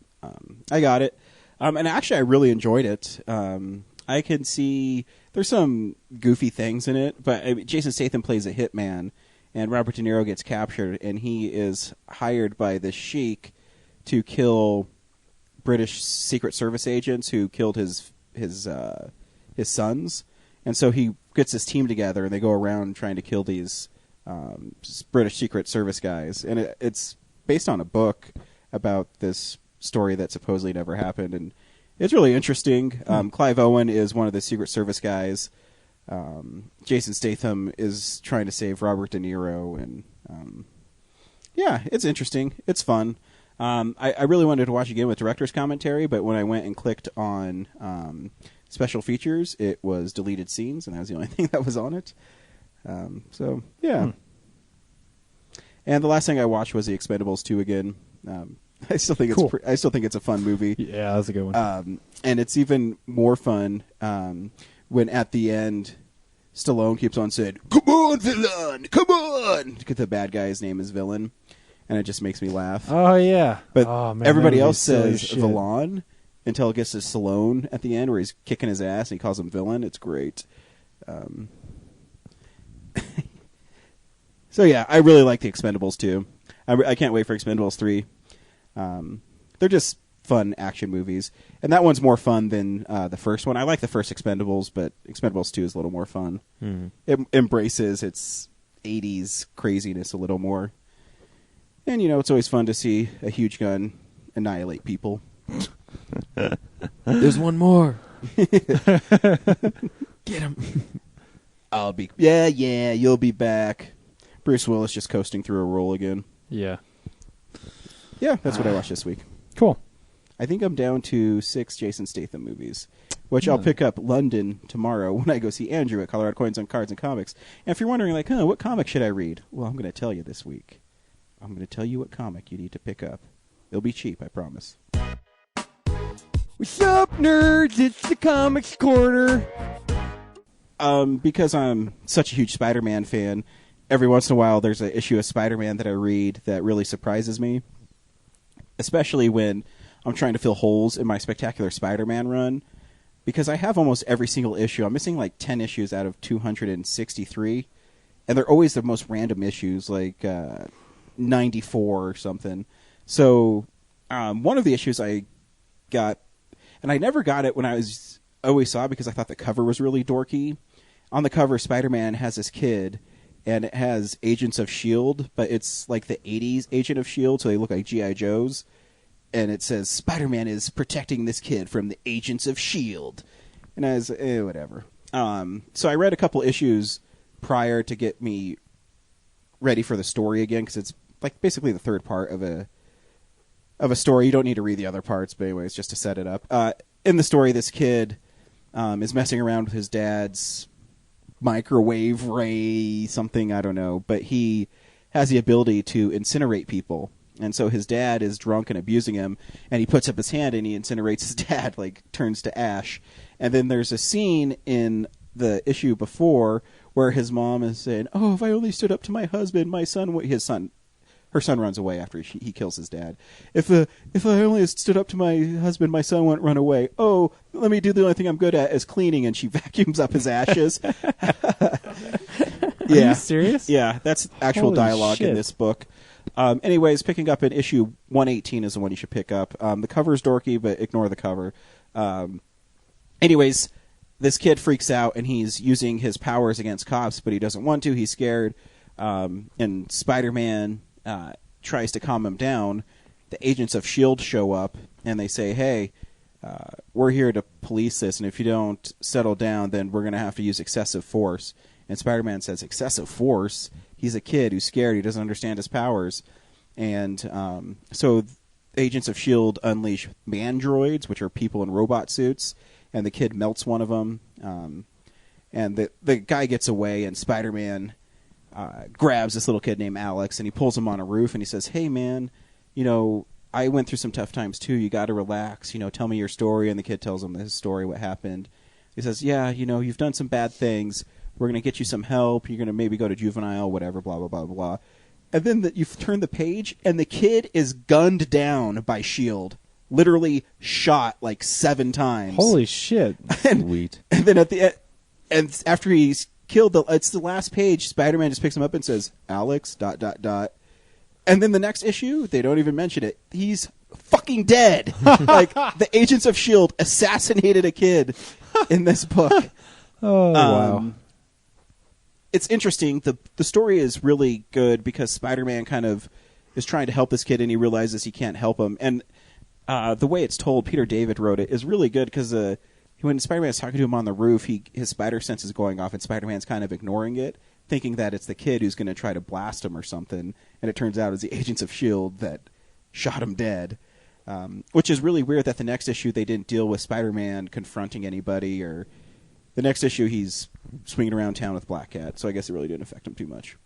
I got it. And actually, I really enjoyed it. I can see there's some goofy things in it, but Jason Statham plays a hitman, and Robert De Niro gets captured, and he is hired by the sheik to kill British Secret Service agents who killed his sons. And so he gets his team together, and they go around trying to kill these British Secret Service guys. And it's based on a book about this story that supposedly never happened, and it's really interesting. Clive Owen is one of the Secret Service guys. Jason Statham is trying to save Robert De Niro, and yeah, it's interesting. It's fun. I really wanted to watch again with director's commentary, but when I went and clicked on special features, it was deleted scenes, and that was the only thing that was on it. So yeah. And the last thing I watched was The Expendables 2 again. I still think Cool. I still think it's a fun movie. Yeah, that's a good one. And it's even more fun when at the end Stallone keeps on saying, "Come on, villain! Come on!" Because the bad guy's name is Villain, and it just makes me laugh. Oh yeah. But oh, man, everybody that would be else silly as says shit. Villain until it gets to Stallone at the end, where he's kicking his ass and he calls him Villain. It's great. So yeah, I really like The Expendables too. I can't wait for Expendables 3. They're just fun action movies, and that one's more fun than the first one. I like the first Expendables, but Expendables 2 is a little more fun. It embraces its 80s craziness a little more, and it's always fun to see a huge gun annihilate people. There's one more. Get him. You'll be back. Bruce Willis just coasting through a role again. Yeah. Yeah, that's what I watched this week. Cool. I think I'm down to 6 Jason Statham movies, which I'll pick up London tomorrow when I go see Andrew at Colorado Coins on Cards and Comics. And if you're wondering, what comic should I read? Well, I'm going to tell you this week. I'm going to tell you what comic you need to pick up. It'll be cheap, I promise. What's up, nerds? It's the Comics Corner. Because I'm such a huge Spider-Man fan, every once in a while there's an issue of Spider-Man that I read that really surprises me. especially when I'm trying to fill holes in my Spectacular Spider-Man run, because I have almost every single issue. I'm missing like 10 issues out of 263, and they're always the most random issues, like 94 or something. So one of the issues I got, and I never got it when I always saw it because I thought the cover was really dorky. On the cover, Spider-Man has this kid, and it has Agents of S.H.I.E.L.D., but it's like the 80s Agent of S.H.I.E.L.D., so they look like G.I. Joes. And it says, Spider-Man is protecting this kid from the Agents of S.H.I.E.L.D. And I was, whatever. So I read a couple issues prior to get me ready for the story again, because it's like basically the third part of a story. You don't need to read the other parts, but anyways, just to set it up. In the story, this kid is messing around with his dad's microwave ray something, I don't know, but he has the ability to incinerate people, and so his dad is drunk and abusing him, and he puts up his hand and he incinerates his dad, like turns to ash. And then there's a scene in the issue before where his mom is saying, oh, if I only stood up to my husband, her son runs away after he kills his dad. If I only stood up to my husband, my son won't run away. Oh, let me do the only thing I'm good at is cleaning, and she vacuums up his ashes. Are you serious? Yeah, that's actual Holy dialogue shit. in this book. Anyways, picking up in issue 118 is the one you should pick up. The cover's dorky, but ignore the cover. Anyways, this kid freaks out, and he's using his powers against cops, but he doesn't want to. He's scared. And Spider-Man tries to calm him down. The Agents of S.H.I.E.L.D. show up, and they say, hey, we're here to police this, and if you don't settle down, then we're going to have to use excessive force. And Spider-Man says, excessive force? He's a kid who's scared. He doesn't understand his powers. And so Agents of S.H.I.E.L.D. unleash mandroids, which are people in robot suits, and the kid melts one of them. And the guy gets away, and Spider-Man grabs this little kid named Alex, and he pulls him on a roof, and he says, hey, man, I went through some tough times, too. You got to relax. Tell me your story. And the kid tells him his story, what happened. He says, yeah, you've done some bad things. We're going to get you some help. You're going to maybe go to juvenile, whatever, blah, blah, blah, blah. And then you turn the page, and the kid is gunned down by S.H.I.E.L.D., literally shot like 7 times. Holy shit. Sweet. And then at the end, and after he's killed, it's the last page, Spider-Man just picks him up and says, Alex, ... And then the next issue, they don't even mention it. He's fucking dead. Like, the Agents of S.H.I.E.L.D. assassinated a kid in this book. Oh, wow. It's interesting. The story is really good because Spider-Man kind of is trying to help this kid, and he realizes he can't help him. And the way it's told, Peter David wrote it, is really good because when Spider-Man is talking to him on the roof, his spider sense is going off, and Spider-Man's kind of ignoring it, thinking that it's the kid who's going to try to blast him or something. And it turns out it's the Agents of S.H.I.E.L.D. that shot him dead. Which is really weird that the next issue they didn't deal with Spider-Man confronting anybody, or the next issue he's swinging around town with Black Cat, so I guess it really didn't affect him too much.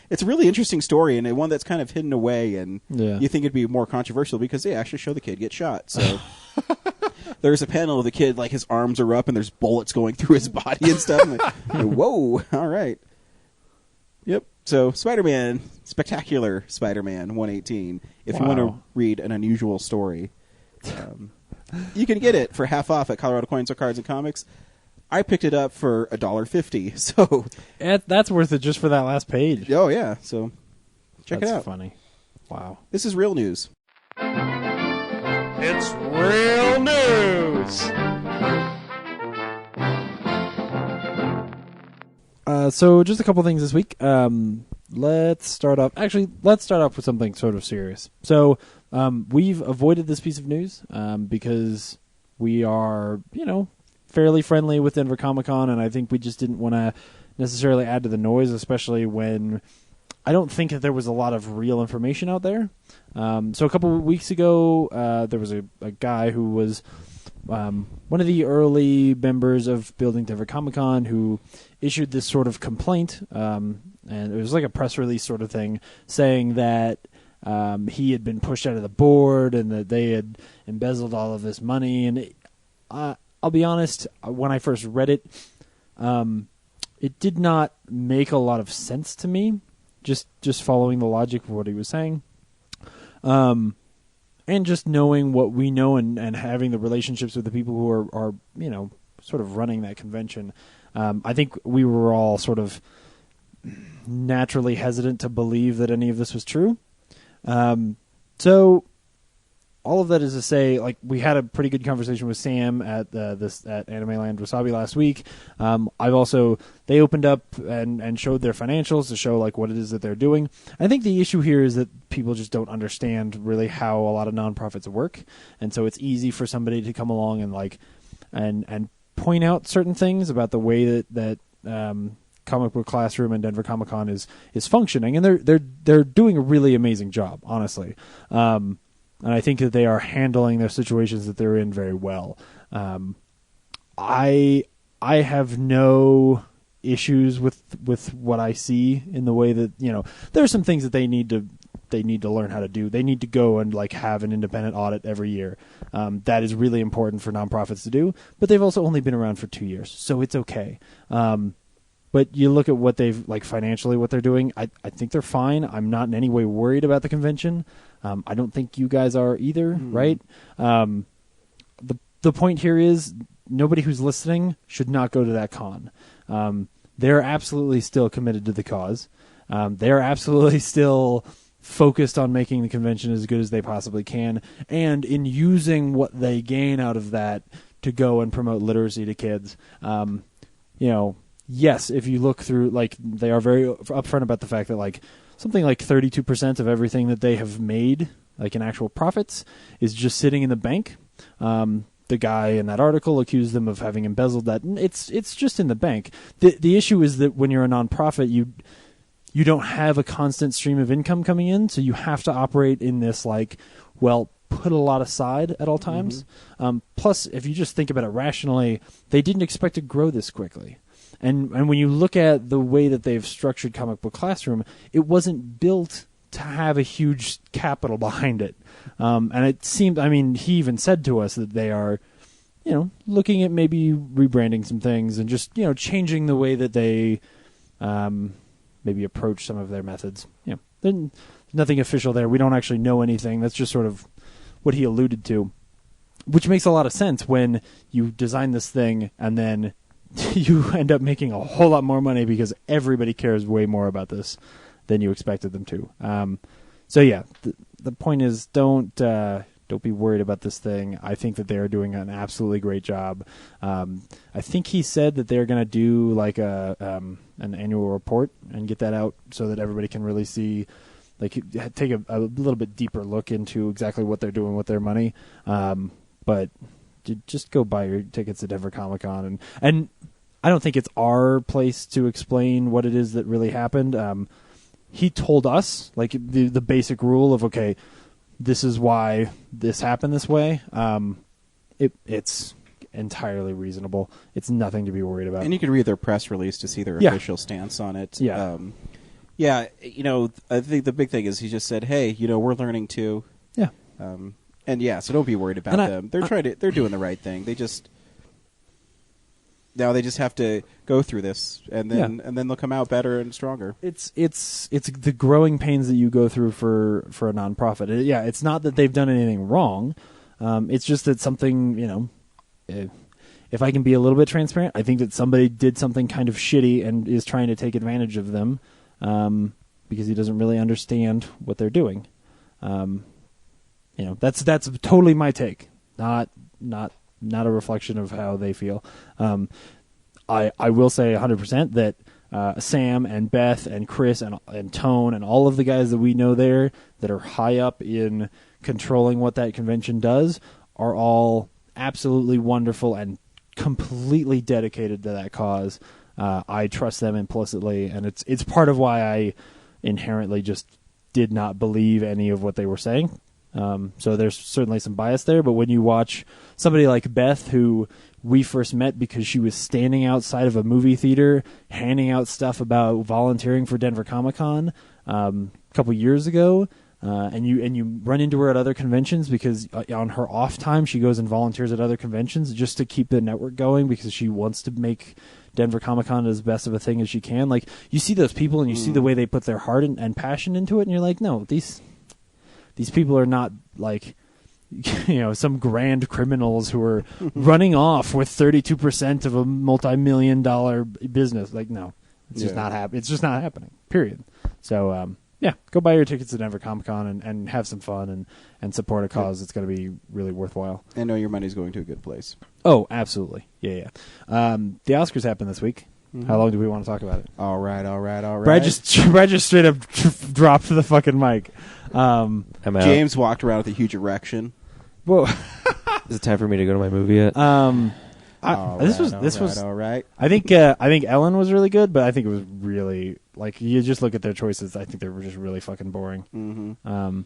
It's a really interesting story, and one that's kind of hidden away, and you think it'd be more controversial because they actually show the kid get shot. So there's a panel of the kid, like his arms are up and there's bullets going through his body and stuff. Like, whoa, all right. Yep. So Spider-Man, Spectacular Spider-Man 118. If you want to read an unusual story, you can get it for half off at Colorado Coins or Cards and Comics. I picked it up for $1.50. So that's worth it just for that last page. Oh yeah. So check it out. That's funny. Wow. This is real news. It's real news. So just a couple things this week. Let's start off with something sort of serious. So we've avoided this piece of news because we are, fairly friendly with Denver Comic-Con, and I think we just didn't want to necessarily add to the noise, especially when I don't think that there was a lot of real information out there. So a couple of weeks ago, there was a guy who was one of the early members of Building Denver Comic-Con who issued this sort of complaint, and it was like a press release sort of thing, saying that he had been pushed out of the board and that they had embezzled all of this money. And I'll be honest, when I first read it, it did not make a lot of sense to me, just following the logic of what he was saying. And just knowing what we know and having the relationships with the people who are sort of running that convention, I think we were all sort of naturally hesitant to believe that any of this was true. So all of that is to say, like, we had a pretty good conversation with Sam at Anime Land Wasabi last week. They opened up and showed their financials to show like what it is that they're doing. I think the issue here is that people just don't understand really how a lot of nonprofits work, and so it's easy for somebody to come along and like and point out certain things about the way that Comic Book Classroom and Denver Comic Con is functioning, and they're doing a really amazing job, honestly. And I think that they are handling their situations that they're in very well. I have no issues with what I see in the way that, there are some things that they need to learn how to do. They need to go and like have an independent audit every year. That is really important for nonprofits to do, but they've also only been around for 2 years, so it's okay. But you look at what they've like financially, what they're doing. I think they're fine. I'm not in any way worried about the convention. I don't think you guys are either, right? The point here is nobody who's listening should not go to that con. They're absolutely still committed to the cause. They're absolutely still focused on making the convention as good as they possibly can, and in using what they gain out of that to go and promote literacy to kids. Yes, if you look through, like, they are very upfront about the fact that, like, something like 32% of everything that they have made, like in actual profits, is just sitting in the bank. The guy in that article accused them of having embezzled that. It's just in the bank. The issue is that when you're a nonprofit, you don't have a constant stream of income coming in, so you have to operate in this, like, put a lot aside at all times. Plus, if you just think about it rationally, they didn't expect to grow this quickly. And when you look at the way that they've structured Comic Book Classroom, it wasn't built to have a huge capital behind it. And it seemed, he even said to us that they are, looking at maybe rebranding some things and just, changing the way that they maybe approach some of their methods. There's nothing official there. We don't actually know anything. That's just sort of what he alluded to, which makes a lot of sense when you design this thing and then you end up making a whole lot more money because everybody cares way more about this than you expected them to. So yeah, the point is don't be worried about this thing. I think that they are doing an absolutely great job. I think he said that they're going to do like an annual report and get that out so that everybody can really see, like, take a little bit deeper look into exactly what they're doing with their money. But just go buy your tickets to Denver Comic Con, and I don't think it's our place to explain what it is that really happened. He told us like the basic rule of, okay, this is why this happened this way. It's entirely reasonable. It's nothing to be worried about. And you can read their press release to see their official stance on it. Yeah. I think the big thing is he just said, hey, we're learning too. Yeah. So don't be worried about them. They're doing the right thing. They just have to go through this, and then they'll come out better and stronger. It's the growing pains that you go through for a nonprofit. It's not that they've done anything wrong. It's just that something, if I can be a little bit transparent, I think that somebody did something kind of shitty and is trying to take advantage of them because he doesn't really understand what they're doing. That's totally my take, not a reflection of how they feel. I will say 100% that Sam and Beth and Chris and Tone and all of the guys that we know there that are high up in controlling what that convention does are all absolutely wonderful and completely dedicated to that cause. I trust them implicitly, and it's part of why I inherently just did not believe any of what they were saying. So there's certainly some bias there, but when you watch somebody like Beth, who we first met because she was standing outside of a movie theater handing out stuff about volunteering for Denver Comic Con a couple years ago, and you run into her at other conventions because on her off time she goes and volunteers at other conventions just to keep the network going because she wants to make Denver Comic Con as best of a thing as she can. Like, you see those people and you see the way they put their heart and passion into it, and you're like, no, these these people are not like some grand criminals who are running off with 32% of a multi-million-dollar business. Like, no, it's just not happening. It's just not happening. Period. So, go buy your tickets to Denver Comic Con and have some fun and support a cause that's going to be really worthwhile. And know your money's going to a good place. Oh, absolutely. Yeah. The Oscars happened this week. Mm-hmm. How long do we want to talk about it? All right. Brad just straight up dropped the fucking mic. I'm out. James walked around with a huge erection. Whoa. Is it time for me to go to my movie yet? This was all right. I think Ellen was really good, but I think it was really like you just look at their choices. I think they were just really fucking boring. Mm-hmm.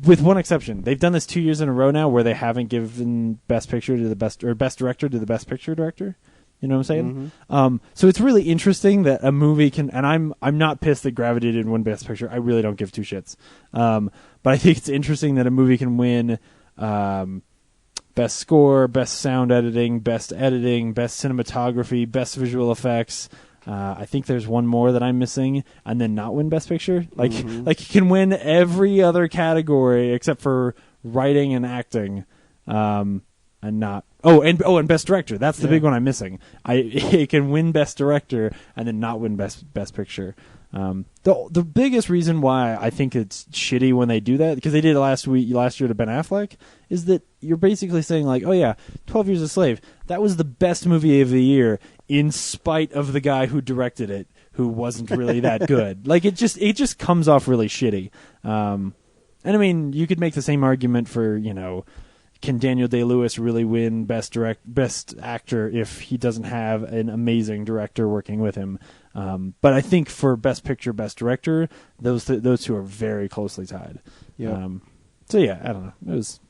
With one exception, they've done this 2 years in a row now, where they haven't given Best Picture to the best or Best Director to the Best Picture director. You know what I'm saying? Mm-hmm. So it's really interesting that a movie can, and I'm not pissed that Gravity didn't win Best Picture. I really don't give two shits. But I think it's interesting that a movie can win Best Score, Best Sound Editing, Best Cinematography, Best Visual Effects. I think there's one more that I'm missing, and then not win Best Picture. Like you can win every other category except for writing and acting, and not. And Best Director. That's the big one I'm missing. It can win Best Director and then not win Best Picture. The biggest reason why I think it's shitty when they do that, because they did it last year to Ben Affleck, is that you're basically saying like, oh yeah, 12 Years a Slave, that was the best movie of the year in spite of the guy who directed it, who wasn't really that good. Like it just comes off really shitty. And I mean, you could make the same argument for, can Daniel Day-Lewis really win Best Actor if he doesn't have an amazing director working with him? But I think for Best Picture, Best Director, those two are very closely tied. Yeah. So yeah, I don't know. It was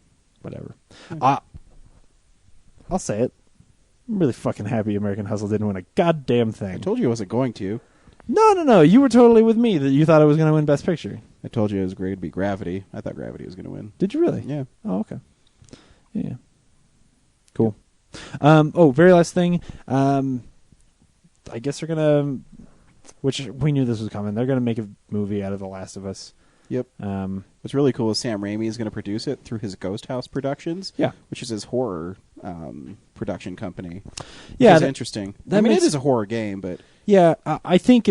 whatever. I'll say it. I'm really fucking happy American Hustle didn't win a goddamn thing. I told you I wasn't going to. No. You were totally with me that you thought I was going to win Best Picture. I told you it was great to be Gravity. I thought Gravity was going to win. Did you really? Yeah. Oh, okay. Yeah. Cool. Very last thing. I guess they're gonna, which we knew this was coming. They're gonna make a movie out of The Last of Us. Yep. What's really cool is Sam Raimi is going to produce it through his Ghost House Productions. Yeah. Which is his horror production company. Yeah. Which is interesting. It is a horror game, but yeah, I think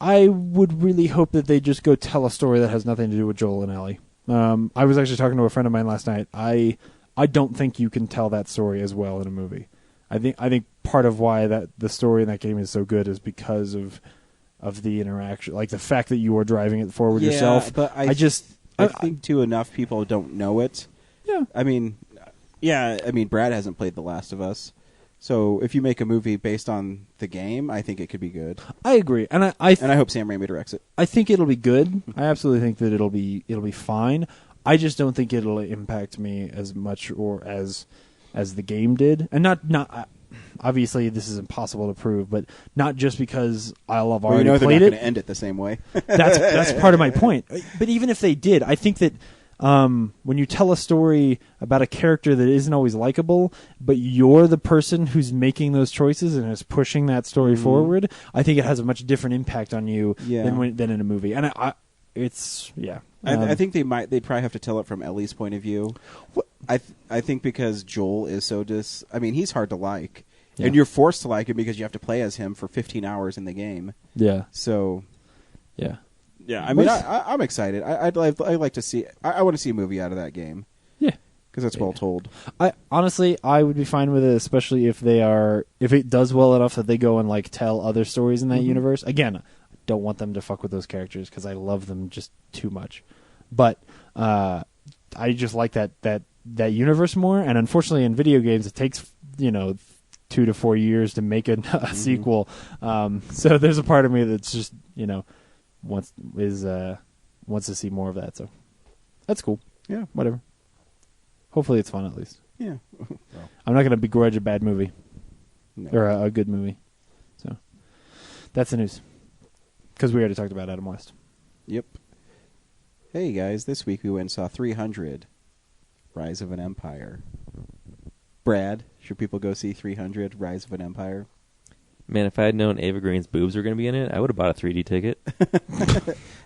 I would really hope that they just go tell a story that has nothing to do with Joel and Ellie. I was actually talking to a friend of mine last night. I don't think you can tell that story as well in a movie. I think part of why that the story in that game is so good is because of the interaction, like the fact that you are driving it forward yourself. But I think too enough people don't know it. Yeah. I mean, Brad hasn't played The Last of Us, so if you make a movie based on the game, I think it could be good. I agree, and I hope Sam Raimi directs it. I think it'll be good. I absolutely think that it'll be fine. I just don't think it'll impact me as much or as the game did, and not. Obviously, this is impossible to prove, but not just because I'll have already they're played not it. going to end it the same way. That's part of my point. But even if they did, I think that when you tell a story about a character that isn't always likable, but you're the person who's making those choices and is pushing that story forward, I think it has a much different impact on you than in a movie. And I think they'd probably have to tell it from Ellie's point of view. I think because Joel is so he's hard to like. Yeah. And you're forced to like him because you have to play as him for 15 hours in the game. Yeah. So. Yeah. Yeah. I mean, I'm excited. I'd like to see. I want to see a movie out of that game. Yeah. Because that's well told. I would be fine with it, especially if it does well enough that they go and like tell other stories in that universe. Again, I don't want them to fuck with those characters because I love them just too much. But I just like that universe more. And unfortunately, in video games, it takes 2 to 4 years to make a sequel. So there's a part of me that's just wants to see more of that. So that's cool. Yeah, whatever. Hopefully it's fun at least. Yeah. Well. I'm not going to begrudge a bad movie or a good movie. So that's the news. Because we already talked about Adam West. Yep. Hey guys, this week we went and saw 300, Rise of an Empire. Brad, should people go see 300, Rise of an Empire? Man, if I had known Ava Green's boobs were going to be in it, I would have bought a 3D ticket.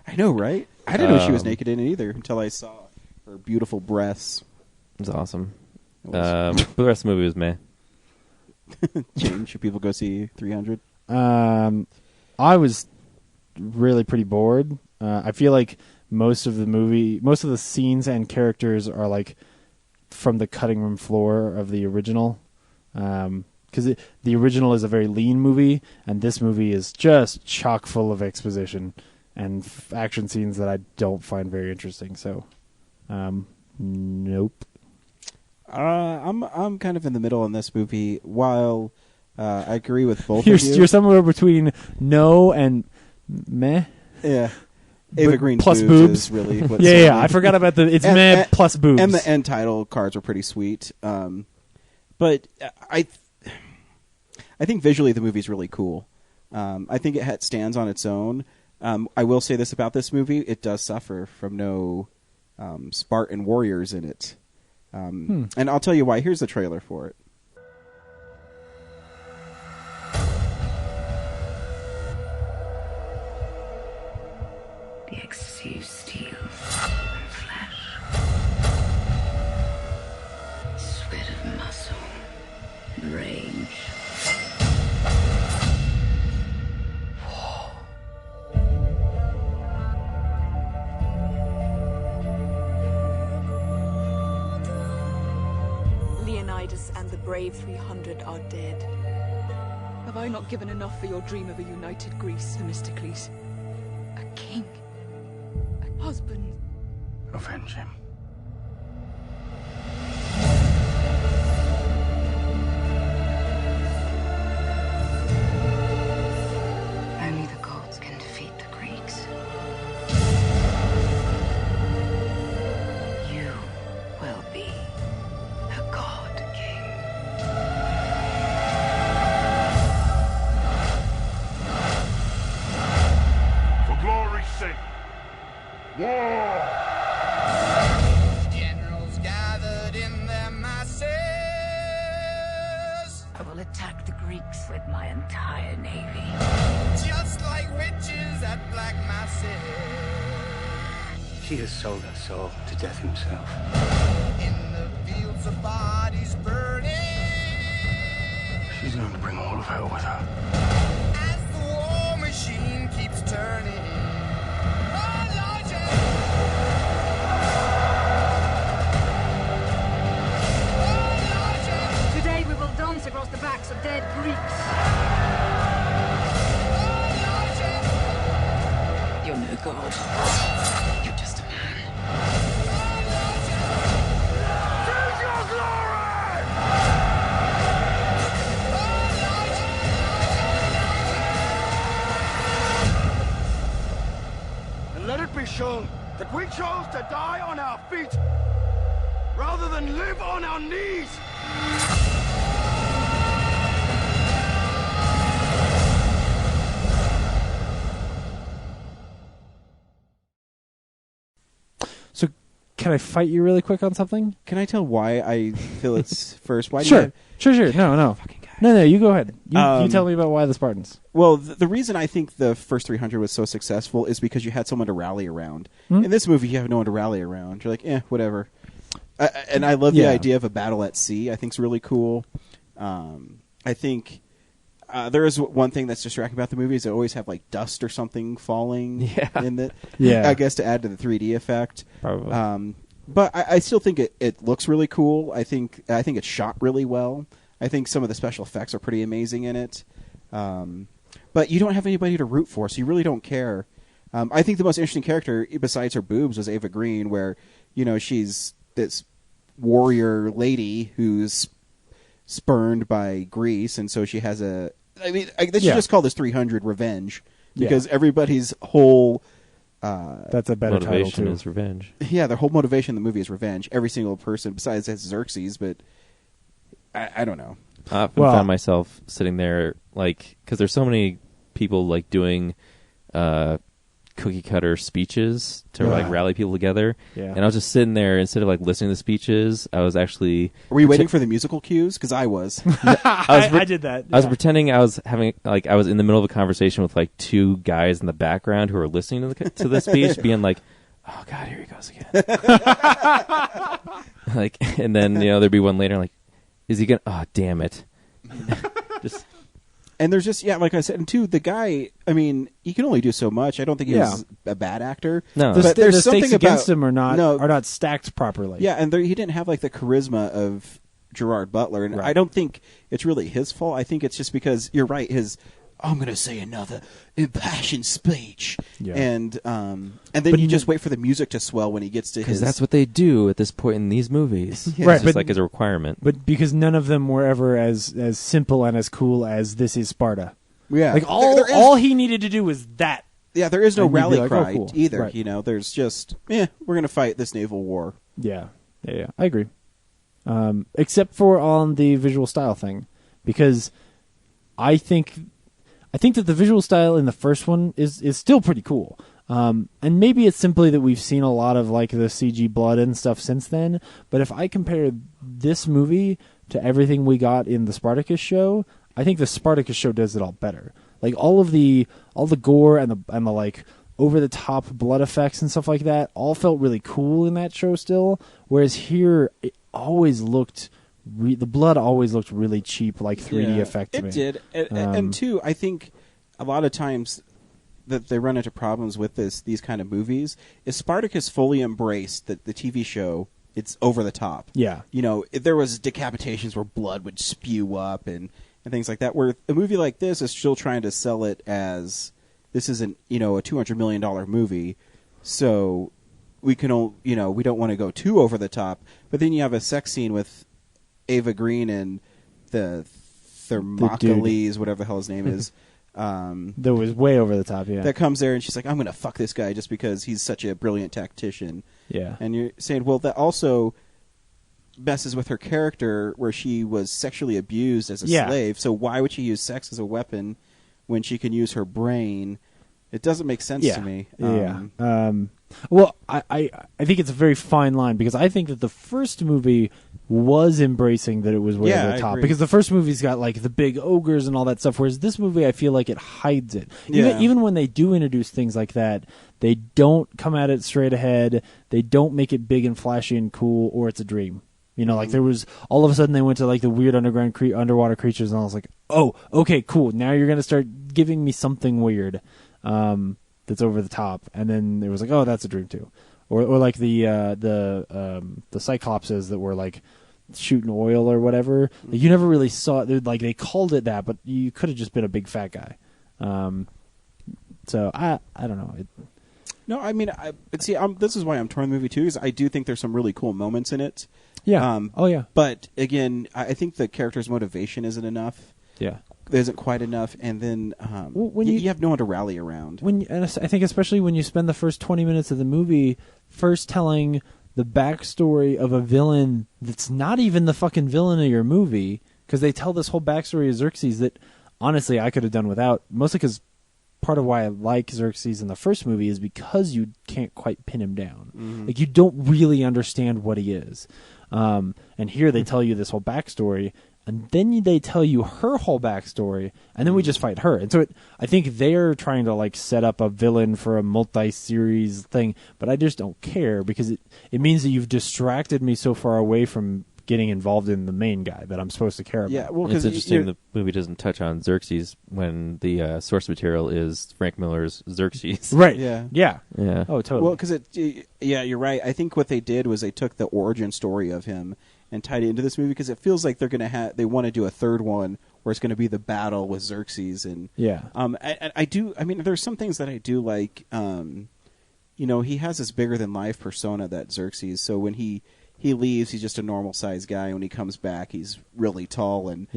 I know, right? I didn't know she was naked in it either until I saw her beautiful breasts. It was awesome. It But was- the rest of the movie was meh. Jane, should people go see 300? I was really pretty bored. I feel like most of the scenes and characters are like from the cutting room floor of the original. Because the original is a very lean movie, and this movie is just chock full of exposition and action scenes that I don't find very interesting. So, nope. I'm kind of in the middle on this movie. While I agree with both You're of you. you're somewhere between no and meh. Yeah. Ava Green's plus boobs boobs. is really what's Yeah, selling. I forgot about it's And- meh and- plus boobs. And the end title cards were pretty sweet. But I think visually the movie's really cool. I think it stands on its own. I will say this about this movie: it does suffer from no Spartan warriors in it. And I'll tell you why. Here's the trailer for it. The ecstasy of steel and flesh, sweat of muscle and rage. Leonidas and the brave 300 are dead. Have I not given enough for your dream of a united Greece, Themistocles? A king, a husband. Avenge him. Only the gods can defeat the Greeks. You will be a god king. For glory's sake. War! Generals gathered in their masses. I will attack the Greeks with my entire navy. Just like witches at black masses. He has sold us all to death himself. In the fields of bodies burning. She's going to bring all of hell with her. As the war machine keeps turning. Oh, Lord, yeah. Oh, Lord, yeah. Today we will dance across the backs of dead Greeks. Oh, Lord, yeah. You're no god. You're just a man. And let it be shown that we chose to die on our feet rather than live on our knees. So, can I fight you really quick on something? Can I tell why I feel it's first? Why do you Sure, have- sure. No. No, you go ahead. You tell me about why the Spartans. Well, the reason I think the first 300 was so successful is because you had someone to rally around. In this movie, you have no one to rally around. You're like, whatever. And I love the Yeah. idea of a battle at sea. I think it's really cool. I think there is one thing that's distracting about the movie is they always have like dust or something falling in it. Yeah. I guess to add to the 3D effect. Probably. But I still think it looks really cool. I think it's shot really well. I think some of the special effects are pretty amazing in it. But you don't have anybody to root for, so you really don't care. I think the most interesting character, besides her boobs, was Ava Green, where, she's this warrior lady who's spurned by Greece, and so she has they should just call this 300 revenge, because everybody's whole... That's a better title, Motivation too. is revenge. Yeah, their whole motivation in the movie is revenge. Every single person, besides Xerxes, but I don't know. I often found myself sitting there, because there's so many people, doing cookie cutter speeches to like rally people together. Yeah. And I was just sitting there instead of like listening to the speeches, I was actually. Were you waiting for the musical cues? Because I was. I did that. I was pretending I was having like I was in the middle of a conversation with like two guys in the background who were listening to the speech, being like, "Oh God, here he goes again." Like, and then there'd be one later, like, "Is he gonna? Oh, damn it!" Just. And there's just, like I said, and two, the guy, I mean, he can only do so much. I don't think he's a bad actor. No. The, but the there's stakes something against about, him are not stacked properly. Yeah, and he didn't have like the charisma of Gerard Butler, and I don't think it's really his fault. I think it's just because you're right. I'm going to say another impassioned speech, and then you just wait for the music to swell when he gets to his. Because that's what they do at this point in these movies, right? It's just like as a requirement. But because none of them were ever as simple and as cool as "This Is Sparta." Yeah, like all he needed to do was that. Yeah, there is no rally like, cry cool. either. Right. There's just we're going to fight this naval war. Yeah, I agree. Except for on the visual style thing, because I think that the visual style in the first one is still pretty cool. And maybe it's simply that we've seen a lot of like the CG blood and stuff since then. But if I compare this movie to everything we got in the Spartacus show, I think the Spartacus show does it all better. Like all the gore and the like over the top blood effects and stuff like that all felt really cool in that show still. Whereas here it always looked. The blood always looked really cheap, like 3D effect to me. It did. And two, I think a lot of times that they run into problems with these kind of movies is Spartacus fully embraced the TV show. It's over the top. Yeah. If there was decapitations where blood would spew up and things like that, where a movie like this is still trying to sell it as this isn't, a $200 million movie, so we can, we don't want to go too over the top. But then you have a sex scene with Ava Green and the Thermocles, whatever the hell his name is. That was way over the top, yeah. That comes there and she's like, I'm going to fuck this guy just because he's such a brilliant tactician. Yeah. And you're saying, well, that also messes with her character where she was sexually abused as a slave. So why would she use sex as a weapon when she can use her brain? It doesn't make sense to me. Well, I think it's a very fine line because I think that the first movie was embracing that it was way over the top. Because the first movie's got like the big ogres and all that stuff, whereas this movie I feel like it hides it. Even when they do introduce things like that, they don't come at it straight ahead. They don't make it big and flashy and cool, or it's a dream. Like there was all of a sudden they went to like the weird underwater creatures, and I was like, oh, okay, cool. Now you're gonna start giving me something weird. That's over the top, and then it was like, oh, that's a dream too, or like the Cyclopses that were like shooting oil or whatever. Like, you never really saw it. Like they called it that, but you could have just been a big fat guy. So I don't know. No, I mean, this is why I'm torn the movie too, is I do think there's some really cool moments in it. Yeah. But again, I think the character's motivation isn't enough. Yeah. Isn't quite enough, and then when you have no one to rally around. And I think especially when you spend the first 20 minutes of the movie first telling the backstory of a villain that's not even the fucking villain of your movie, because they tell this whole backstory of Xerxes that honestly I could have done without, mostly because part of why I like Xerxes in the first movie is because you can't quite pin him down. Mm-hmm. Like you don't really understand what he is. And here they tell you this whole backstory, and then they tell you her whole backstory, and then we just fight her. And so I think they're trying to like set up a villain for a multi-series thing, but I just don't care because it means that you've distracted me so far away from getting involved in the main guy that I'm supposed to care about. Yeah, well, it's interesting the movie doesn't touch on Xerxes when the source material is Frank Miller's Xerxes. Right. Yeah. Oh, totally. Well, because you're right. I think what they did was they took the origin story of him and tied it into this movie because it feels like they want to do a third one where it's going to be the battle with Xerxes and I do. I mean, there's some things that I do like. He has this bigger than life persona that Xerxes. So when he leaves, he's just a normal sized guy. When he comes back, he's really tall, and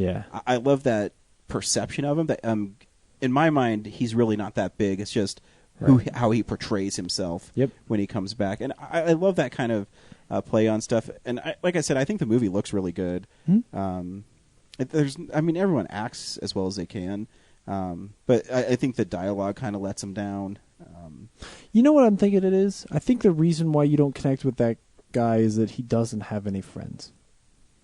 I love that perception of him. That in my mind, he's really not that big. It's just how he portrays himself when he comes back, and I love that kind of play on stuff. And like I said, I think the movie looks really good. Everyone acts as well as they can, but I think the dialogue kind of lets them down. You know what I'm thinking it is? I think the reason why you don't connect with that guy is that he doesn't have any friends.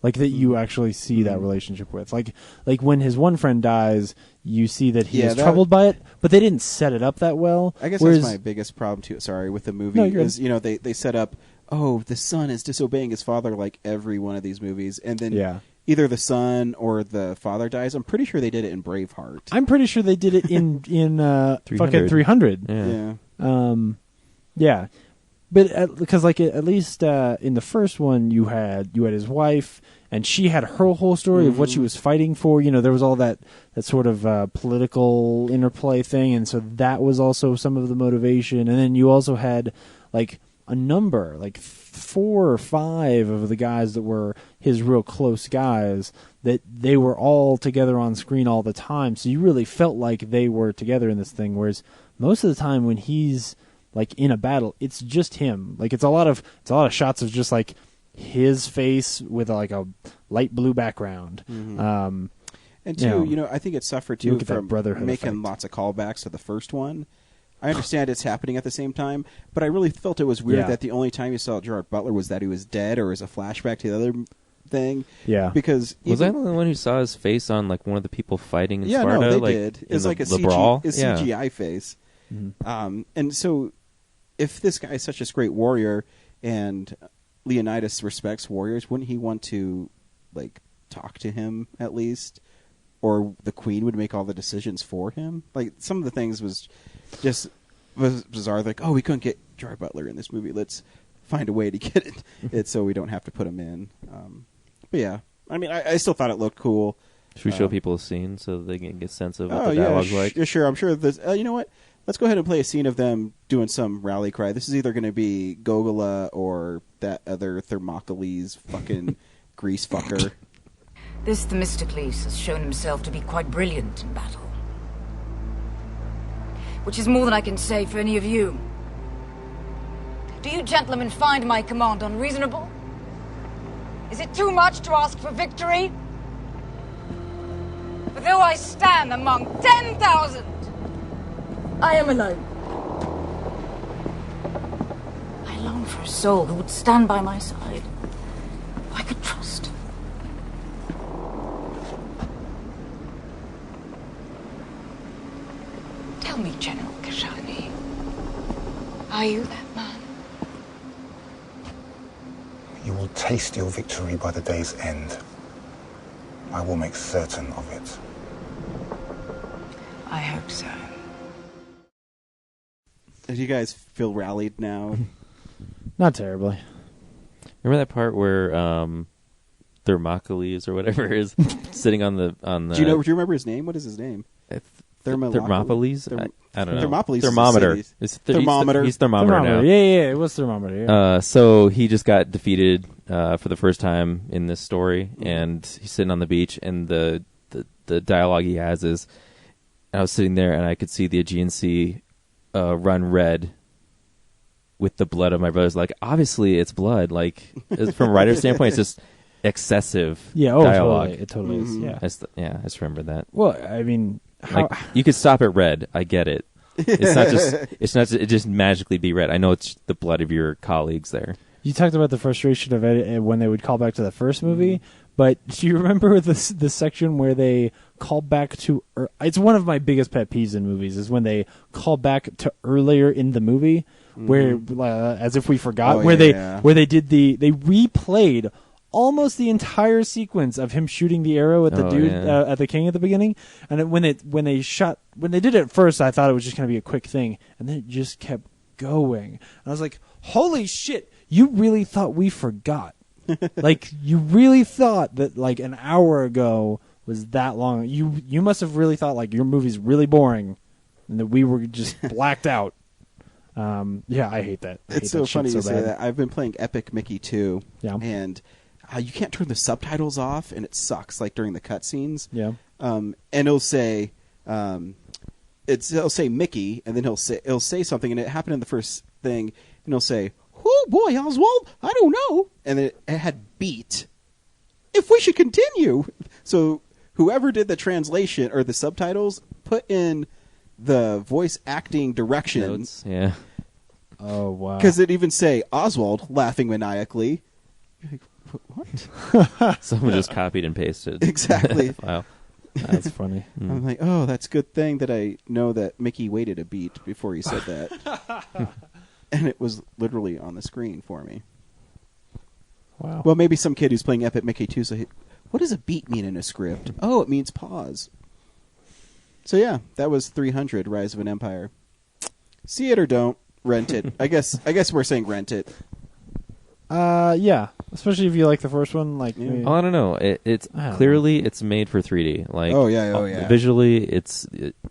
Like that you actually see that relationship with. Like when his one friend dies, you see that he is troubled by it, but they didn't set it up that well. I guess that's my biggest problem too. Sorry, with the movie is they set up, the son is disobeying his father like every one of these movies, and then either the son or the father dies. I'm pretty sure they did it in Braveheart. I'm pretty sure they did it in fucking 300. Yeah. But because at least in the first one you had his wife, and she had her whole story of what she was fighting for. There was all that sort of political interplay thing, and so that was also some of the motivation. And then you also had like a number, like 4 or 5 of the guys that were his real close guys, that they were all together on screen all the time. So you really felt like they were together in this thing. Whereas most of the time when he's like in a battle, it's just him. Like it's a lot of shots of just like his face with like a light blue background. And two, I think it suffered too from making lots of callbacks to the first one. I understand it's happening at the same time, but I really felt it was weird that the only time you saw Gerard Butler was that he was dead, or as a flashback to the other thing. Yeah, because was I the only one who saw his face on like one of the people fighting in Sparta? No, they like, did. It's like a brawl? CGI face. And so, if this guy is such a great warrior, and Leonidas respects warriors, wouldn't he want to like talk to him at least? Or the queen would make all the decisions for him? Like, some of the things was bizarre. Like, we couldn't get Gerard Butler in this movie. Let's find a way to get it so we don't have to put him in. But yeah, I mean, I still thought it looked cool. Should we show people a scene so they can get a sense of what the dialogue's like? Yeah, sure. I'm sure this. You know what? Let's go ahead and play a scene of them doing some rally cry. This is either going to be Gogol or that other Thermocles fucking Grease fucker. This Themistocles has shown himself to be quite brilliant in battle. Which is more than I can say for any of you. Do you gentlemen find my command unreasonable? Is it too much to ask for victory? For though I stand among 10,000, I am alone. I long for a soul who would stand by my side, who I could trust. Tell me, General Kashani, are you that man? You will taste your victory by the day's end. I will make certain of it. I hope so. Do you guys feel rallied now? Not terribly. Remember that part where Thermocles or whatever is sitting on the? Do you remember his name? What is his name? Thermopyles? I don't know. Thermopyles. Thermometer. Thermometer. He's thermometer now. Yeah, it was thermometer. Yeah. So he just got defeated for the first time in this story, and he's sitting on the beach, and the dialogue he has is, I was sitting there, and I could see the Aegean Sea run red with the blood of my brothers. Like, obviously, it's blood. Like, from a writer's standpoint, it's just excessive dialogue. Totally. It totally is. Yeah. I just remember that. Well, I mean, you could stop at red. I get it. It's not just it just magically be red. I know it's the blood of your colleagues there. You talked about the frustration of it when they would call back to the first movie, but do you remember the section where they call back to? It's one of my biggest pet peeves in movies is when they call back to earlier in the movie, where as if we forgot, where they replayed almost the entire sequence of him shooting the arrow at the at the king at the beginning. And when they did it at first, I thought it was just going to be a quick thing, and then it just kept going. And I was like, holy shit, you really thought we forgot. Like, you really thought that like an hour ago was that long. You must have really thought like your movie's really boring and that we were just blacked out. I hate that. It's so funny you say that. I've been playing Epic Mickey 2, and you can't turn the subtitles off, and it sucks. Like during the cutscenes, and it'll say, it'll say Mickey, and then it'll say something, and it happened in the first thing, and it'll say, "Oh boy, Oswald, I don't know," and then it had beat. If we should continue, so whoever did the translation or the subtitles put in the voice acting direction. Notes, yeah. Oh, wow. Because it even say Oswald laughing maniacally. You're like, what? Someone just copied and pasted. Exactly. Wow. That's funny. I'm like, oh, that's a good thing that I know that Mickey waited a beat before he said that. And it was literally on the screen for me. Wow. Well, maybe some kid who's playing Epic Mickey too. So, what does a beat mean in a script? Oh, it means pause. So yeah, that was 300, Rise of an Empire. See it or don't. Rent it. I guess we're saying rent it. Yeah. Especially if you like the first one. Like, Yeah. Oh, I don't know. It's clearly it's made for 3D. Like, yeah. Visually,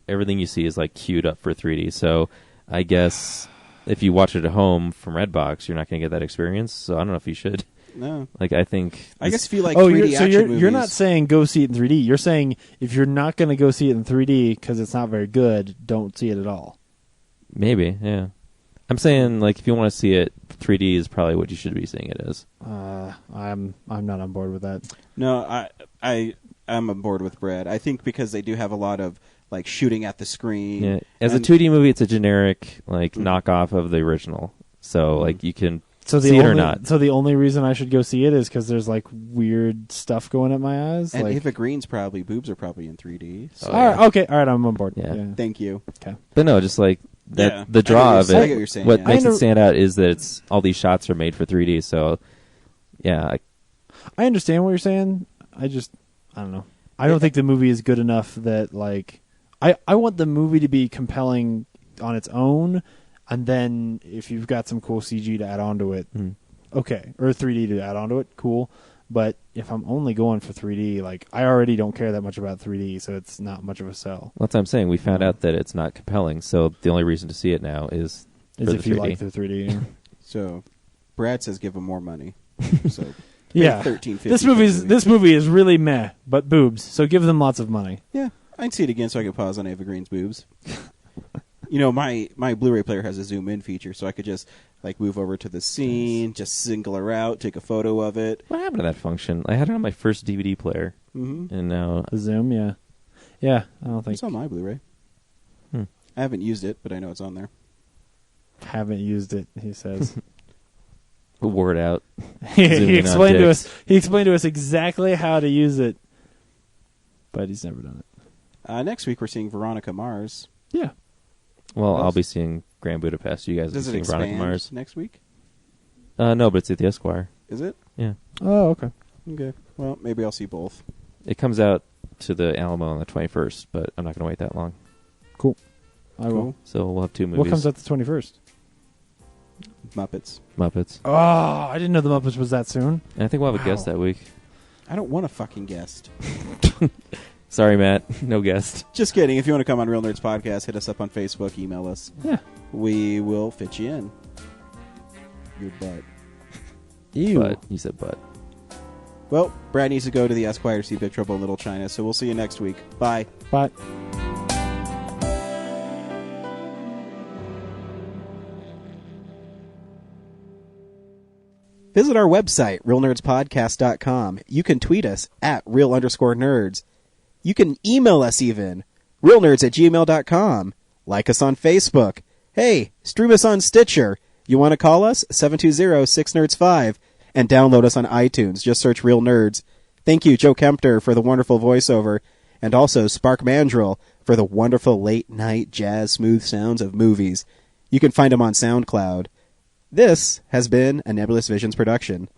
everything you see is like queued up for 3D. So I guess if you watch it at home from Redbox, you're not going to get that experience. So I don't know if you should. No. Like, I think. I guess if you like 3D action movies. You're not saying go see it in 3D. You're saying if you're not going to go see it in 3D because it's not very good, don't see it at all. Maybe, yeah. I'm saying, like, if you want to see it, 3D is probably what you should be seeing it as. I'm not on board with that. No, I'm on board with Brad. I think because they do have a lot of like shooting at the screen. Yeah. As a 2D movie, it's a generic like knockoff of the original. So like you can see it or not. So the only reason I should go see it is because there's like weird stuff going at my eyes. And like, Ava Green's boobs are probably in 3D. So. All right, okay, all right, I'm on board. Yeah. Thank you. Okay. But no, just like that. Yeah. The draw of it. I get what you're saying, what yeah. makes it stand out is that it's all these shots are made for 3D. So yeah, I understand what you're saying. I don't know. I don't think the movie is good enough that like I want the movie to be compelling on its own, and then if you've got some cool CG to add onto it, okay, or 3D to add onto it, cool. But if I'm only going for 3D, like I already don't care that much about 3D, so it's not much of a sell. That's what I'm saying. We found out that it's not compelling, so the only reason to see it now is for if the 3D. You like the 3D. So Brad says give him more money. So yeah, $13.50 this movie is really meh, but boobs. So give them lots of money. Yeah, I'd see it again so I could pause on Ava Green's boobs. You know, my Blu-ray player has a zoom in feature, so I could just like move over to the scene, just single her out, take a photo of it. What happened to that function? I had it on my first DVD player, and now the zoom. Yeah. I don't think it's on my Blu-ray. I haven't used it, but I know it's on there. Haven't used it, he says. Word out. He explained to us. He explained to us exactly how to use it, but he's never done it. Next week we're seeing Veronica Mars. Yeah. Well, I'll be seeing Grand Budapest. You guys will be seeing Veronica Mars next week? No, but it's at the Esquire. Is it? Yeah. Oh, okay. Okay. Well, maybe I'll see both. It comes out to the Alamo on the 21st, but I'm not going to wait that long. Cool. I will. So we'll have two movies. What comes out the 21st? Muppets. Oh, I didn't know the Muppets was that soon. And I think we'll have a guest that week. I don't want a fucking guest. Sorry, Matt. No guest. Just kidding. If you want to come on Real Nerds Podcast, hit us up on Facebook, email us. Yeah. We will fit you in. Your butt. Ew. Butt. You said butt. Well, Brad needs to go to the Esquire to see Big Trouble in Little China, so we'll see you next week. Bye. Bye. Visit our website, realnerdspodcast.com. You can tweet us at real_nerds. You can email us even, realnerds@gmail.com. Like us on Facebook. Hey, stream us on Stitcher. You want to call us? 720-6nerds5. And download us on iTunes. Just search Real Nerds. Thank you, Joe Kempter, for the wonderful voiceover. And also Spark Mandrill for the wonderful late-night jazz smooth sounds of movies. You can find him on SoundCloud. This has been a Nebulous Visions production.